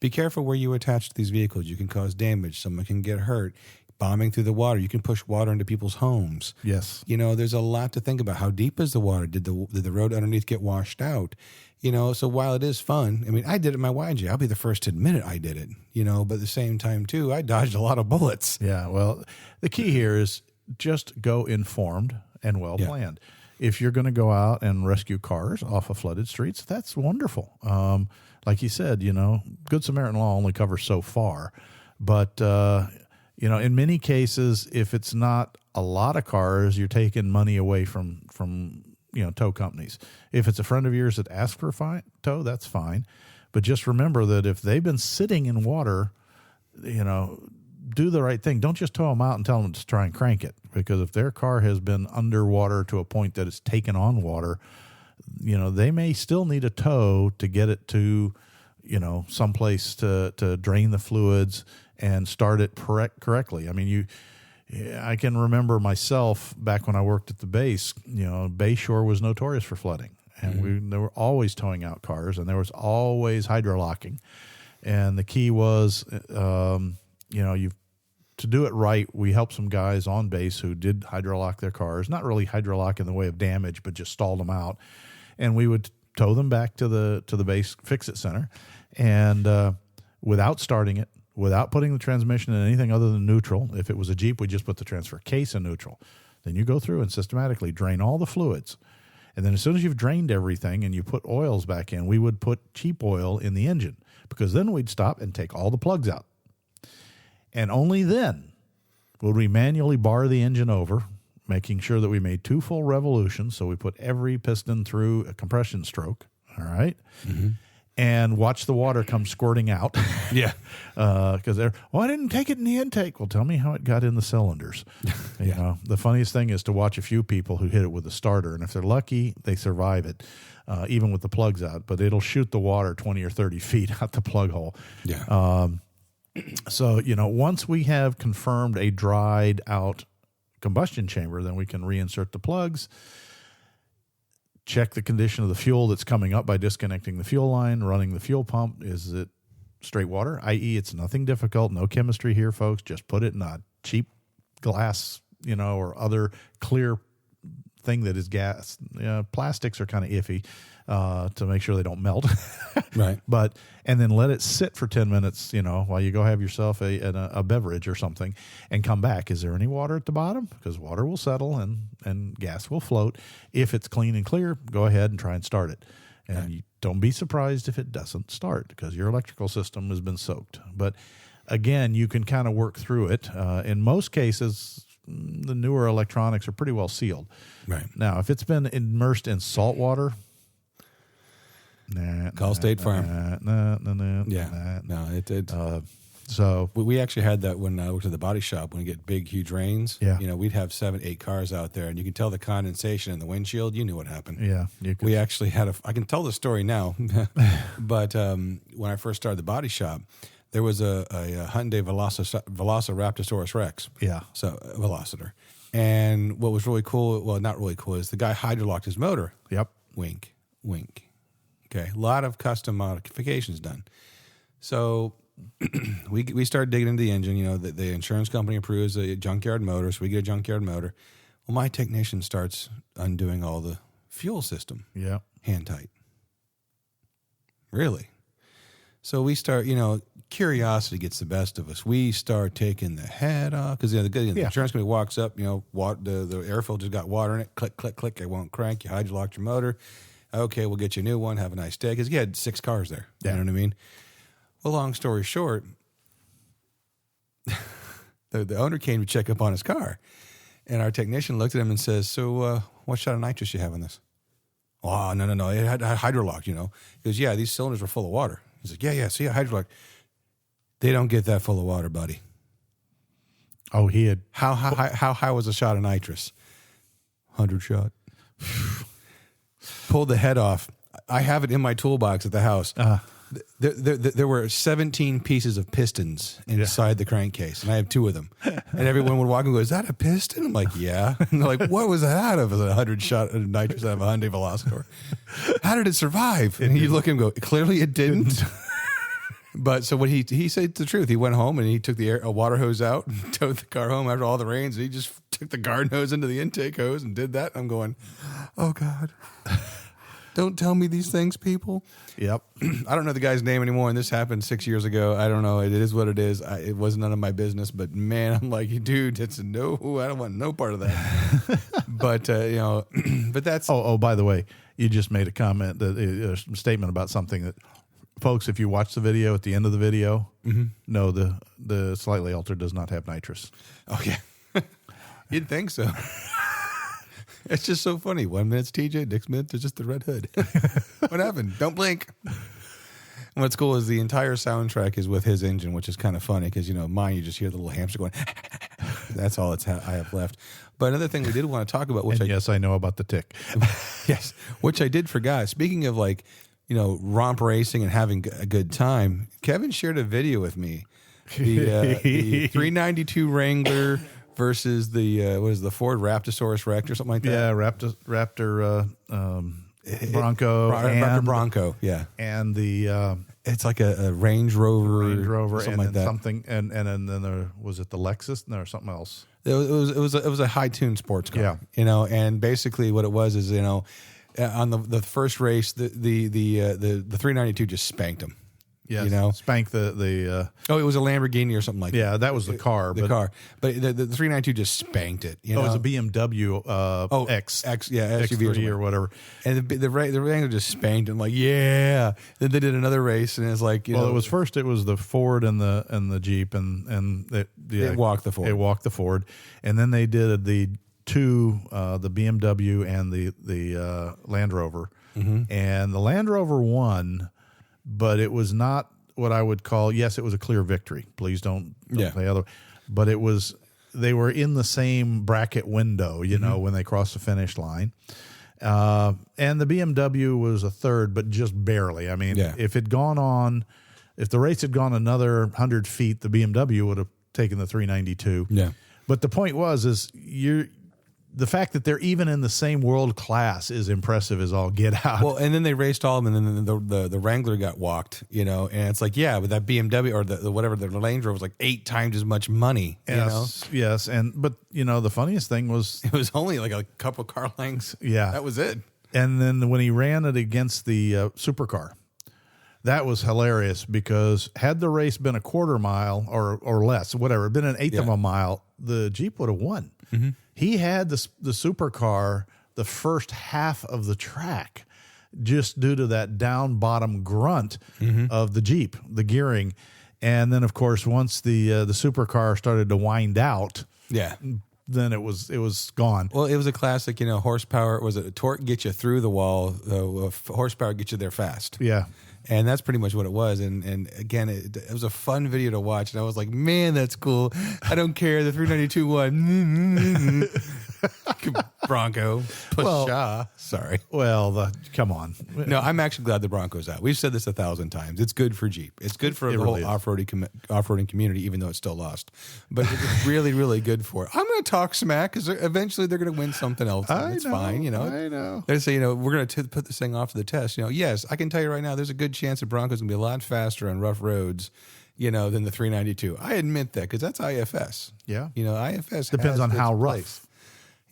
be careful where you attach to these vehicles. You can cause damage. Someone can get hurt. Bombing through the water, you can push water into people's homes. Yes, there's a lot to think about. How deep is the water? Did the road underneath get washed out? So while it is fun, I mean, I did it in my YJ. I'll be the first to admit it. I did it, but at the same time too, I dodged a lot of bullets. Yeah. Well, the key here is just go informed and well planned. If you're going to go out and rescue cars off of flooded streets, that's wonderful. Like you said, Good Samaritan law only covers so far, but, in many cases, if it's not a lot of cars, you're taking money away from tow companies. If it's a friend of yours that asks for a tow, that's fine. But just remember that if they've been sitting in water, do the right thing. Don't just tow them out and tell them to try and crank it, because if their car has been underwater to a point that it's taken on water, they may still need a tow to get it to, someplace to drain the fluids and start it correctly. I mean, I can remember myself back when I worked at the base. Bayshore was notorious for flooding, and they were always towing out cars, and there was always hydrolocking. And the key was, to do it right. We helped some guys on base who did hydrolock their cars, not really hydrolock in the way of damage, but just stalled them out, and we would tow them back to the base fix-it center, and without starting it, without putting the transmission in anything other than neutral. If it was a Jeep, we just put the transfer case in neutral. Then you go through and systematically drain all the fluids. And then as soon as you've drained everything and you put oils back in, we would put cheap oil in the engine, because then we'd stop and take all the plugs out. And only then would we manually bar the engine over, making sure that we made 2 full revolutions. So we put every piston through a compression stroke. All right. And watch the water come squirting out. Yeah. Because they're, I didn't take it in the intake. Well, tell me how it got in the cylinders. You know, the funniest thing is to watch a few people who hit it with a starter. And if they're lucky, they survive it, even with the plugs out. But it'll shoot the water 20 or 30 feet out the plug hole. Yeah. So, you know, once we have confirmed a dried out combustion chamber, then we can reinsert the plugs, check the condition of the fuel that's coming up by disconnecting the fuel line, running the fuel pump. Is it straight water? I.e., it's nothing difficult, no chemistry here, folks. Just put it in a cheap glass, you know, or other clear thing that is gas. Plastics are kind of iffy to make sure they don't melt. Right. And then let it sit for 10 minutes, you know, while you go have yourself a beverage or something and come back. Is there any water at the bottom? Because water will settle and gas will float. If it's clean and clear, go ahead and try and start it. And you don't be surprised if it doesn't start because your electrical system has been soaked. But again, you can kind of work through it. In most cases, the newer electronics are pretty well sealed. Right. Now, if it's been immersed in salt water, Call State Farm. Yeah. No, it did. So We actually had that when I worked at the body shop. When we get big, huge rains, Yeah. you know, we'd have 7, 8 cars out there, and you can tell the condensation in the windshield. You knew what happened. yeah, you could, We actually had I can tell the story now, but when I first started the body shop, there was a Hyundai Velociraptor Rex. Yeah. So Velociter. And what was really cool, well, not really cool, is the guy hydrolocked his motor. Yep. Wink, wink. Okay. A lot of custom modifications done. So we started digging into the engine. You know, the insurance company approves a junkyard motor, so we get a junkyard motor. Well, my technician starts undoing all the fuel system. Yeah. Hand tight. Really? So we start, you know, curiosity gets the best of us. We start taking the head off because the insurance company walks up, you know, the air filter's got water in it. Click, click, click. It won't crank. You hydrolocked your motor. Okay, we'll get you a new one. Have a nice day. Because you had 6 cars there. Yeah. You know what I mean? Well, long story short, the owner came to check up on his car. And our technician looked at him and says, so what shot of nitrous you have in this? Oh, no. It had hydrolocked, you know. He goes, yeah, these cylinders were full of water. He's like, yeah, see, hydrolocked. They don't get that full of water, buddy. Oh, he had. How high was a shot of nitrous? 100 shot. Pulled the head off. I have it in my toolbox at the house. There were 17 pieces of pistons inside the crankcase, and I have 2 of them. And everyone would walk and go, is that a piston? I'm like, yeah. And they're like, what was that out of? 100 shot of nitrous out of a Hyundai Velociter. How did it survive? And you look at him and go, clearly it didn't. But so what he said the truth. He went home and he took a water hose out and towed the car home after all the rains. And he just took the garden hose into the intake hose and did that. I'm going, oh God. Don't tell me these things, people. Yep. I don't know the guy's name anymore, and this happened 6 years ago. I don't know. It is what it is. It was none of my business, but man, I'm like, dude, it's no. I don't want no part of that. But you know, but that's. Oh, by the way, you just made a comment, a statement about something that, folks, if you watch the video at the end of the video, no, the slightly altered does not have nitrous. Oh yeah, you'd think so. It's just so funny. 1 minute's TJ, next minute it's just the red hood. What happened? Don't blink. And what's cool is the entire soundtrack is with his engine, which is kind of funny because, you know, mine, you just hear the little hamster going. That's all I have left. But another thing we did want to talk about, which yes, I know about the tick. Yes, which I did forget. Speaking of, like, you know, romp racing and having a good time, Kevin shared a video with me. The 392 Wrangler versus the Ford Raptosaurus Rex or something like that. Yeah, Raptor Bronco. Bronco, yeah. And the it's like a Range Rover, something and like that. Something, and then there was it the Lexus? No, or something else. It was a high-tuned sports car. Yeah. You know, and basically what it was is, you know, on the first race, the 392 just spanked him. Yes, you know, Spank the oh, it was a Lamborghini or something like that. yeah, that was the car. The car, but the 392 just spanked it. You know, it was a BMW X SUV X3 or whatever. And the Wrangler just spanked. I'm like, yeah. Then they did another race, and it's like, Well, it was the Ford and the Jeep, and it walked the Ford. It walked the Ford, and then they did the BMW and the Land Rover, and the Land Rover won, but it was not what I would call. Yes, it was a clear victory. Please don't say other, but it was. They were in the same bracket window, you know, when they crossed the finish line. And the BMW was a third, but just barely. I mean, if the race had gone another 100 feet, the BMW would have taken the 392. Yeah. But the point is the fact that they're even in the same world class is impressive as all get out. Well, and then they raced all of them, and then the Wrangler got walked, you know, and it's like, yeah, but that BMW or the whatever, the Range Rover was like 8 times as much money, you know? Yes, but, you know, the funniest thing was... It was only like a couple car lengths. Yeah. That was it. And then when he ran it against the supercar, that was hilarious because had the race been a quarter mile or less, whatever, been an eighth of a mile, the Jeep would have won. Mm-hmm. He had the supercar the first half of the track just due to that down bottom grunt of the Jeep, the gearing. And then, of course, once the supercar started to wind out, then it was gone. Well, it was a classic, you know, horsepower. Was it torque gets you through the wall, horsepower gets you there fast. Yeah. And that's pretty much what it was. And again, it was a fun video to watch. And I was like, man, that's cool. I don't care. The 392 won. Bronco. Sorry. Well, come on. No, I'm actually glad the Bronco's out. We've said this 1,000 times. It's good for Jeep. It's good for the whole off-roading community, even though it's still lost. But it's really, really good for it. I'm going to talk smack because eventually they're going to win something else. It's fine, you know. I know. They say, you know, we're going to put this thing off to the test. You know, yes, I can tell you right now, there's a good chance the Bronco's going to be a lot faster on rough roads, you know, than the 392. I admit that because that's IFS. Yeah. You know, IFS depends on how rough. Place.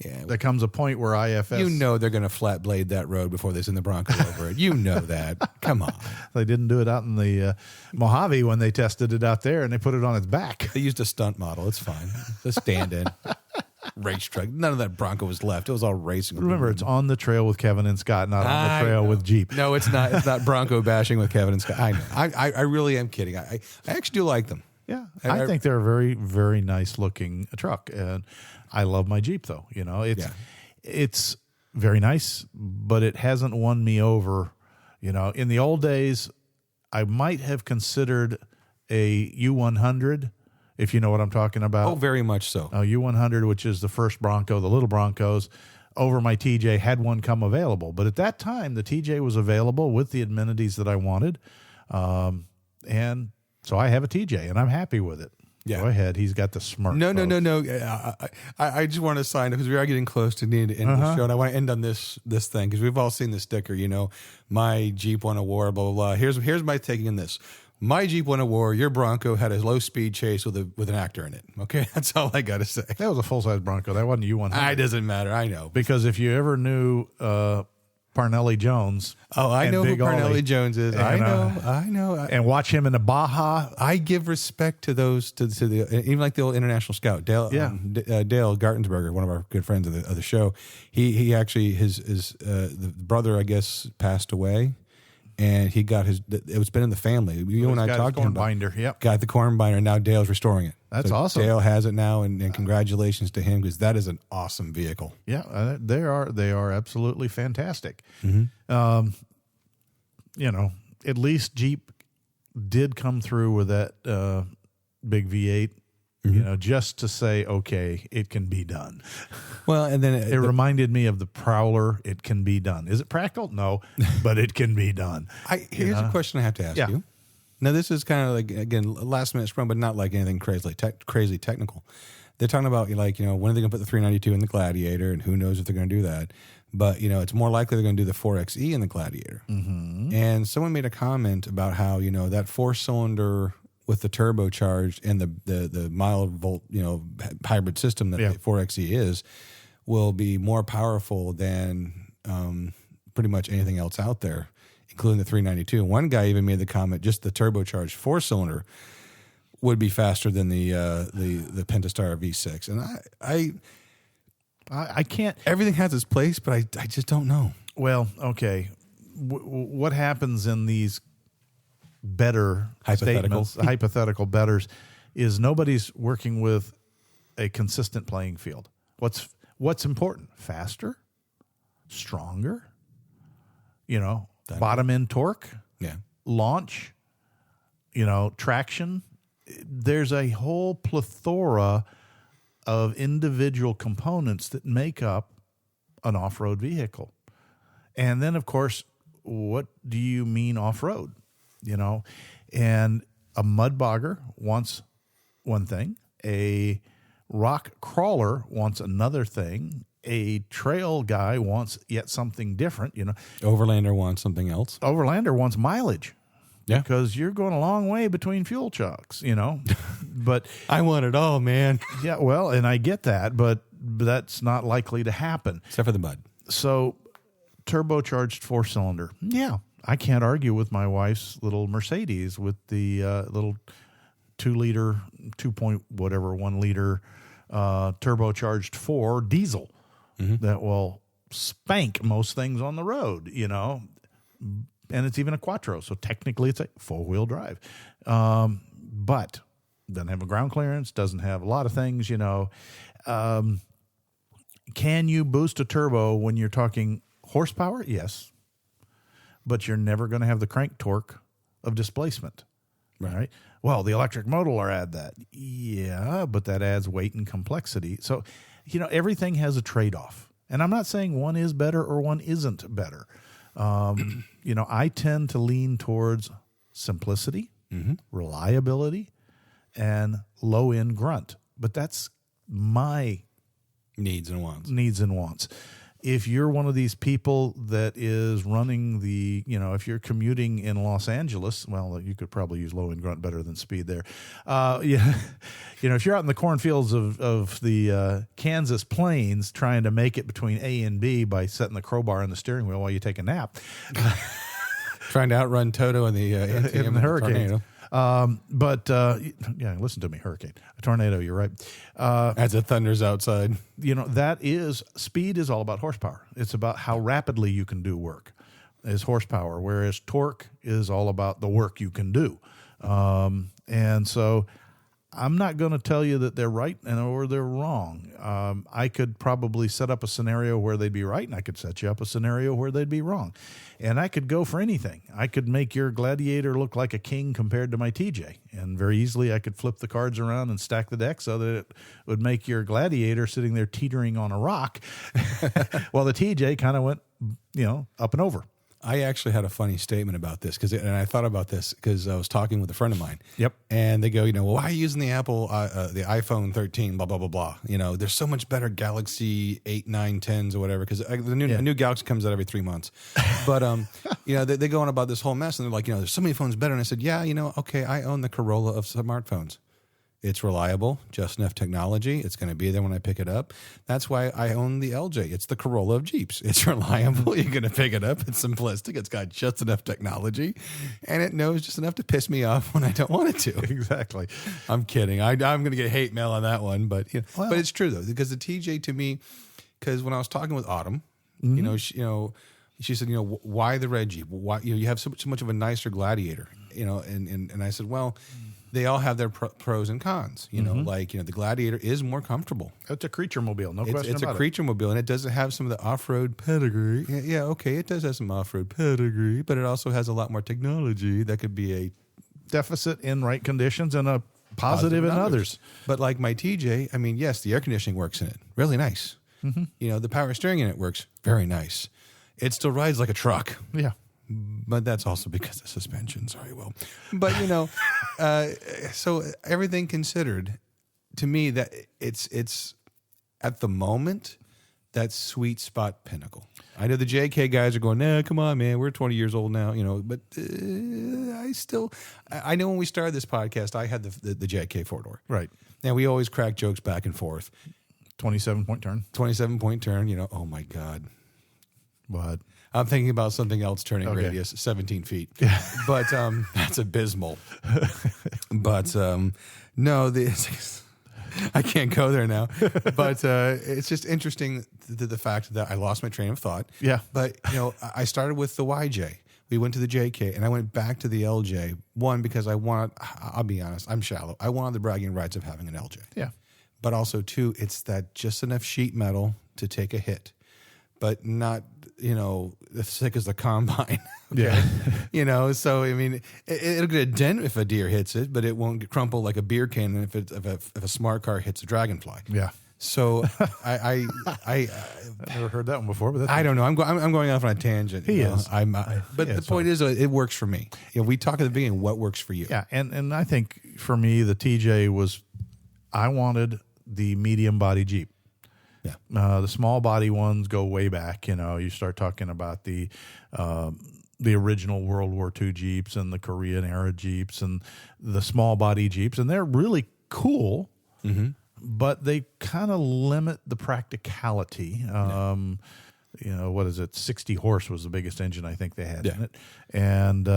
Yeah. There comes a point where IFS... You know they're going to flat blade that road before they send the Bronco over it. You know that. Come on. They didn't do it out in the Mojave when they tested it out there and they put it on its back. They used a stunt model. It's fine. The stand-in. Racetrack. None of that Bronco was left. It was all racing. Remember, it's on the trail with Kevin and Scott, not on the trail with Jeep. No, it's not. It's not Bronco bashing with Kevin and Scott. I know. I really am kidding. I actually do like them. Yeah, I think they're a very, very nice looking truck, and I love my Jeep though. You know, it's very nice, but it hasn't won me over. You know, in the old days, I might have considered a U100. If you know what I'm talking about. Oh, very much so. U100, which is the first Bronco, the little Broncos, over my TJ, had one come available. But at that time, the TJ was available with the amenities that I wanted. And so I have a TJ, and I'm happy with it. Yeah. Go ahead. He's got the smirk. No. I just want to sign it because we are getting close to needing to end the show. And I want to end on this thing because we've all seen the sticker, you know, my Jeep won a war, blah, blah, blah. Here's my taking in this. My Jeep won a war. Your Bronco had a low-speed chase with an actor in it. Okay, that's all I got to say. That was a full-size Bronco. That wasn't U100. It doesn't matter. I know. Because if you ever knew Parnelli Jones. Oh, I know who Parnelli Jones is. I know. And watch him in the Baja. I give respect to those, to the even like the old international scout, Dale. Yeah. Dale Gartensberger, one of our good friends of the show. He actually, his the brother, I guess, passed away. And he got it's been in the family. You and I talked to him about got the corn binder, and now Dale's restoring it. That's awesome. Dale has it now, and congratulations to him because that is an awesome vehicle. Yeah, they are absolutely fantastic. Mm-hmm. You know, at least Jeep did come through with that big V8. You know, just to say, okay, it can be done. Well, and then it reminded me of the Prowler. It can be done. Is it practical? No, but it can be done. Here's a question I have to ask you. Now, this is kind of like, again, last minute sprung, but not like anything crazy technical. They're talking about, like, you know, when are they going to put the 392 in the Gladiator, and who knows if they're going to do that. But, you know, it's more likely they're going to do the 4xe in the Gladiator. Mm-hmm. And someone made a comment about how, you know, that 4-cylinder with the turbocharged and the mild volt, you know, hybrid system that the 4xe is, will be more powerful than pretty much anything else out there, including the 392. And one guy even made the comment, just the turbocharged 4-cylinder would be faster than the Pentastar V6. And I can't. everything has its place, but I just don't know. Well, okay. What happens in these better statements, hypothetical betters, is nobody's working with a consistent playing field. What's important? Faster, stronger, bottom end torque, Yeah. launch, traction. There's a whole plethora of individual components that make up an off-road vehicle. And then, of course, what do you mean off-road? And a mud bogger wants one thing. A rock crawler wants another thing. A trail guy wants yet something different. Overlander wants something else. Overlander wants mileage. Yeah. Because you're going a long way between fuel chucks, But I want it all, man. yeah, well, and I get that, but that's not likely to happen. Except for the mud. So, turbocharged 4-cylinder. Yeah, I can't argue with my wife's little Mercedes with the little 2-liter, 1 liter turbocharged 4 diesel that will spank most things on the road, And it's even a quattro, so technically it's a 4-wheel drive. But doesn't have a ground clearance, doesn't have a lot of things, Can you boost a turbo when you're talking horsepower? Yes. But you're never going to have the crank torque of displacement, right? Well, the electric motor will add that. Yeah, but that adds weight and complexity. So, everything has a trade-off. And I'm not saying one is better or one isn't better. I tend to lean towards simplicity, reliability, and low-end grunt. But that's my Needs and wants. If you're one of these people that is running if you're commuting in Los Angeles, well, you could probably use low-end grunt better than speed there. If you're out in the cornfields of the Kansas plains trying to make it between A and B by setting the crowbar in the steering wheel while you take a nap. Trying to outrun Toto in the in the hurricane. Tornado. Listen to me, hurricane. A tornado, you're right. As it thunders outside. Speed is all about horsepower. It's about how rapidly you can do work is horsepower, whereas torque is all about the work you can do. And so I'm not going to tell you that they're right or they're wrong. I could probably set up a scenario where they'd be right, and I could set you up a scenario where they'd be wrong. And I could go for anything. I could make your Gladiator look like a king compared to my TJ. And very easily I could flip the cards around and stack the deck so that it would make your Gladiator sitting there teetering on a rock while the TJ kind of went, up and over. I actually had a funny statement about this and I thought about this because I was talking with a friend of mine. Yep. And they go, well, why are you using the the iPhone 13, blah, blah, blah, blah. There's so much better Galaxy 8, 9, 10s or whatever, because the new Galaxy comes out every 3 months. But, they go on about this whole mess and they're like, there's so many phones better. And I said, yeah, okay, I own the Corolla of smartphones. It's reliable, just enough technology. It's going to be there when I pick it up. That's why I own the LJ. It's the Corolla of Jeeps. It's reliable. You're going to pick it up. It's simplistic. It's got just enough technology, and it knows just enough to piss me off when I don't want it to. Exactly. I'm kidding. I'm going to get hate mail on that one, but but it's true though, because the TJ to me, because when I was talking with Autumn, she said, why the Red Jeep? Why you have so much of a nicer Gladiator, and I said, well, they all have their pros and cons, the Gladiator is more comfortable. It's a creature mobile, no question about it. It's a creature mobile, and it doesn't have some of the off-road pedigree. Yeah, okay, it does have some off-road pedigree, but it also has a lot more technology that could be a deficit in right conditions and a positive in others. But like my TJ, yes, the air conditioning works in it. Really nice. The power steering in it works very nice. It still rides like a truck. Yeah. But that's also because of suspension. Sorry, Will. But, so everything considered, to me, that it's at the moment, that sweet spot pinnacle. I know the JK guys are going, nah, come on, man. We're 20 years old now, but I know when we started this podcast, I had the JK 4-door. Right. And we always crack jokes back and forth. 27-point turn. 27-point turn, oh my God. But I'm thinking about something else turning Okay. radius 17 feet. But that's abysmal. But no, I can't go there now. But it's just interesting the fact that I lost my train of thought. Yeah. But, I started with the YJ. We went to the JK, and I went back to the LJ. One, because I'll be honest, I'm shallow. I wanted the bragging rights of having an LJ. yeah. But also, too, it's that just enough sheet metal to take a hit, but not, as thick as the combine. Okay? Yeah. So, I mean, it'll get a dent if a deer hits it, but it won't crumple like a beer can if a smart car hits a dragonfly. Yeah. So I I've never heard that one before, but that's I don't know. I'm going off on a tangent. He is. But the point is, it works for me. We talk at the beginning. What works for you? Yeah, and I think for me, the TJ was, I wanted the medium body Jeep. Yeah. The small body ones go way back. You start talking about the original World War II Jeeps and the Korean era Jeeps and the small body Jeeps, and they're really cool. Mm-hmm. But they kind of limit the practicality. What is it? 60 horse was the biggest engine I think they had in it. And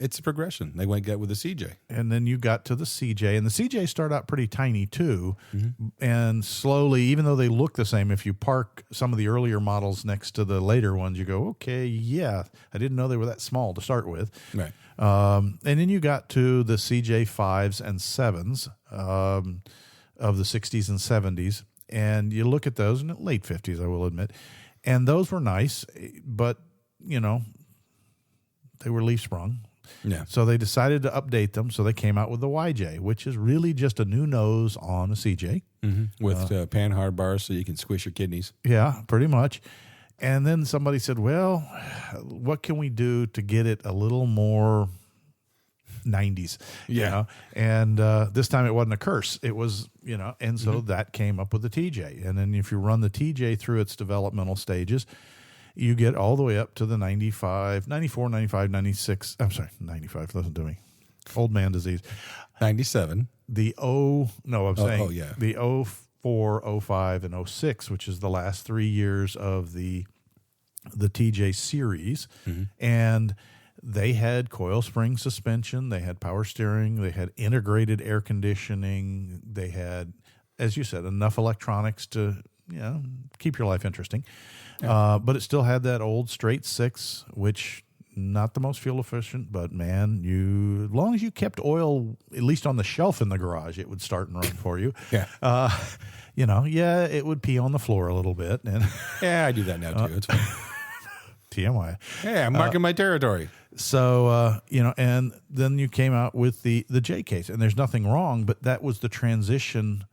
It's a progression. They went get with the CJ. and then you got to the CJ, and the CJ start out pretty tiny too. Mm-hmm. And slowly, even though they look the same, if you park some of the earlier models next to the later ones, you go, okay, yeah, I didn't know they were that small to start with. Right. And then you got to the CJ 5s and 7s of the 60s and 70s, and you look at those in the late 50s, I will admit, and those were nice, but, they were leaf sprung. Yeah. So they decided to update them, so they came out with the YJ, which is really just a new nose on a CJ. Mm-hmm. With pan hard bars so you can squish your kidneys. Yeah, pretty much. And then somebody said, well, what can we do to get it a little more 90s? Yeah. And this time it wasn't a curse. It was, and so that came up with the TJ. And then if you run the TJ through its developmental stages, you get all the way up to the 95, 94, 95, 96. I'm sorry, 95. Listen to me. Old man disease. 97. The yeah. the 04, 05, and 06, which is the last 3 years of the TJ series. Mm-hmm. And they had coil spring suspension, they had power steering, they had integrated air conditioning, they had, as you said, enough electronics to keep your life interesting. Yeah. But it still had that old straight 6, which not the most fuel efficient, but man, as long as you kept oil at least on the shelf in the garage, it would start and run for you. Yeah. It would pee on the floor a little bit. And Yeah, I do that now too. It's fine. TMI. Yeah, I'm marking my territory. So, and then you came out with the JKs, and there's nothing wrong, but that was the transition.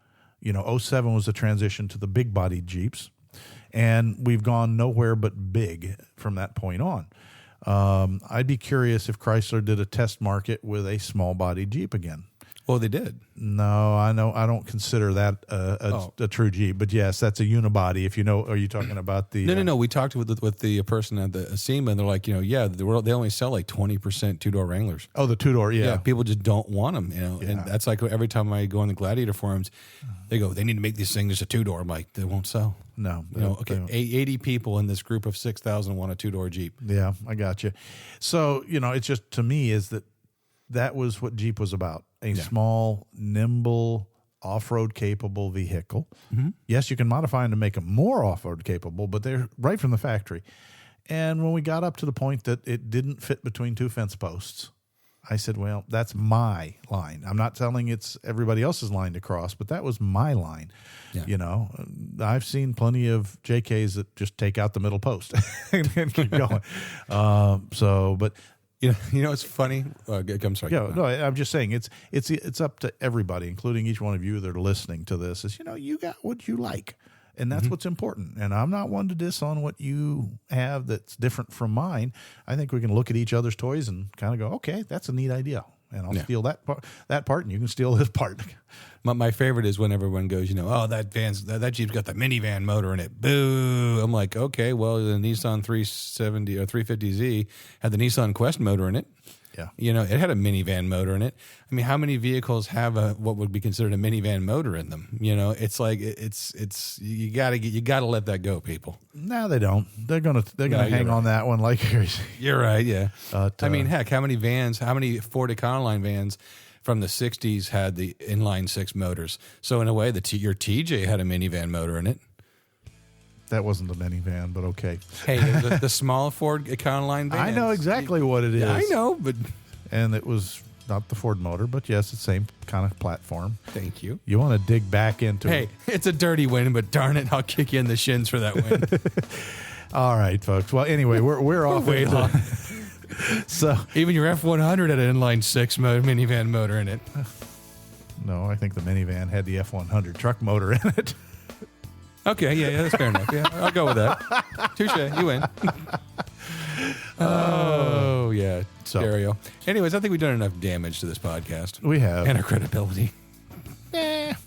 07 was the transition to the big body Jeeps, and we've gone nowhere but big from that point on. I'd be curious if Chrysler did a test market with a small body Jeep again. Well, they did. No, I know. I don't consider that a true Jeep, but yes, that's a unibody. If you know, are you talking about the? No. We talked with the person at the SEMA, and they're like, they only sell like 20% 2-door Wranglers. Oh, the 2-door, yeah. People just don't want them, and that's like every time I go on the Gladiator forums, they go, they need to make these things just a 2-door. I'm like, they won't sell. No, 80 people in this group of 6,000 want a 2-door Jeep. Yeah, I got you. So it's just, to me, is that was what Jeep was about. A small, nimble, off-road capable vehicle. Mm-hmm. Yes, you can modify them to make them more off-road capable, but they're right from the factory. And when we got up to the point that it didn't fit between 2 fence posts, I said, well, that's my line. I'm not telling it's everybody else's line to cross, but that was my line. Yeah. I've seen plenty of JKs that just take out the middle post and keep going. But it's funny. I'm sorry. Yeah, no, I'm just saying it's up to everybody, including each one of you that are listening to this. Is you got what you like, and that's what's important. And I'm not one to diss on what you have that's different from mine. I think we can look at each other's toys and kind of go, okay, that's a neat idea, and I'll steal that part, and you can steal this part. My favorite is when everyone goes, that Jeep's got the minivan motor in it. Boo! I'm like, okay, well, the Nissan 370 or 350Z had the Nissan Quest motor in it. Yeah. You know, it had a minivan motor in it. I mean, how many vehicles have what would be considered a minivan motor in them? You know, it's like you gotta let that go, people. No, they don't. They're gonna you're hang on right. that one like crazy. You're right, yeah. But, I mean, heck, how many Ford Econoline vans from the 60s had the inline six motors? So in a way, your TJ had a minivan motor in it. That wasn't a minivan, but okay. Hey, the small Ford Econoline vans. I know exactly what it is. Yeah, I know, but And it was not the Ford motor, but yes, it's the same kind of platform. thank you. You want to dig back into Hey, it's a dirty win, but darn it, I'll kick you in the shins for that win. All right, folks. Well, anyway, we're off. Way into- long. So Even your F100 had an inline six minivan motor in it. no, I think the minivan had the F100 truck motor in it. Okay, yeah, that's fair enough. Yeah, I'll go with that. Touche, you win. Oh, yeah, stereo. Anyways, I think we've done enough damage to this podcast We have. and our credibility.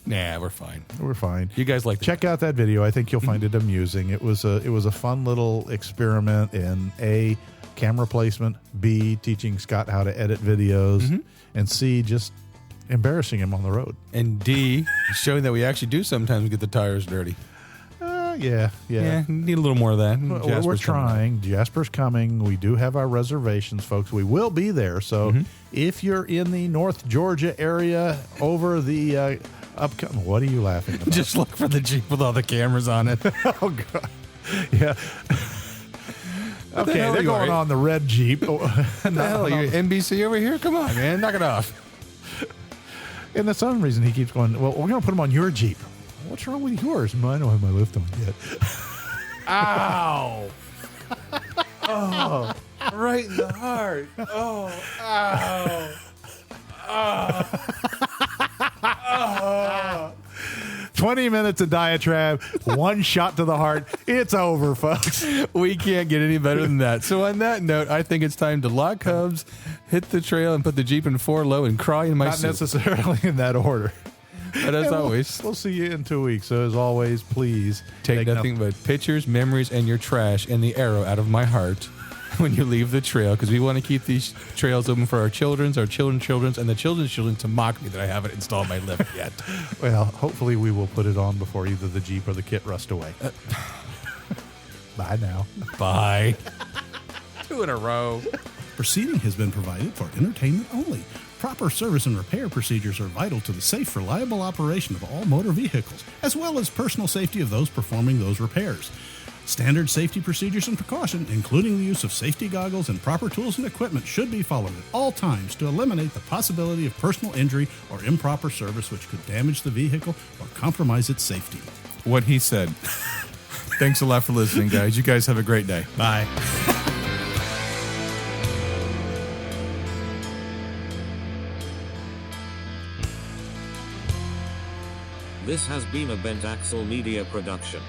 Nah, we're fine. We're fine. You guys like Check out that video. I think you'll find it amusing. It was a fun little experiment in A, camera placement, B, teaching Scott how to edit videos, and C, just embarrassing him on the road. and D, showing that we actually do sometimes get the tires dirty. Yeah. Need a little more of that. We're Jasper's coming up. trying. Jasper's coming. We do have our reservations, folks. We will be there. So if you're in the North Georgia area over the upcoming, what are you laughing about? Just look for the Jeep with all the cameras on it. Oh, God. Yeah. Okay, hell they're you going are? on the red Jeep. What the hell? You NBC over here? Come on, man. Knock it off. And that's some reason he keeps going, well, we're going to put them on your Jeep. What's wrong with yours? I don't have my lift on yet. Ow. Oh, right in the heart. Oh, ow. 20 minutes of diatribe, one shot to the heart. It's over, folks. We can't get any better than that. So on that note, I think it's time to lock hubs, hit the trail, and put the Jeep in 4 low and cry in my Not soup. necessarily in that order. But as always, We'll see you in 2 weeks. So as always, please take nothing but pictures, memories, and your trash and the arrow out of my heart when you leave the trail, because we want to keep these trails open for our children's, and the children's children to mock me that I haven't installed my lift yet. Well, hopefully we will put it on before either the Jeep or the kit rust away. Bye now. Bye. 2 in a row. Proceeding has been provided for entertainment only. Proper service and repair procedures are vital to the safe, reliable operation of all motor vehicles, as well as personal safety of those performing those repairs. Standard safety procedures and precaution, including the use of safety goggles and proper tools and equipment, should be followed at all times to eliminate the possibility of personal injury or improper service which could damage the vehicle or compromise its safety. What he said. Thanks a lot for listening, guys. You guys have a great day. Bye. This has been a Bent Axle Media production.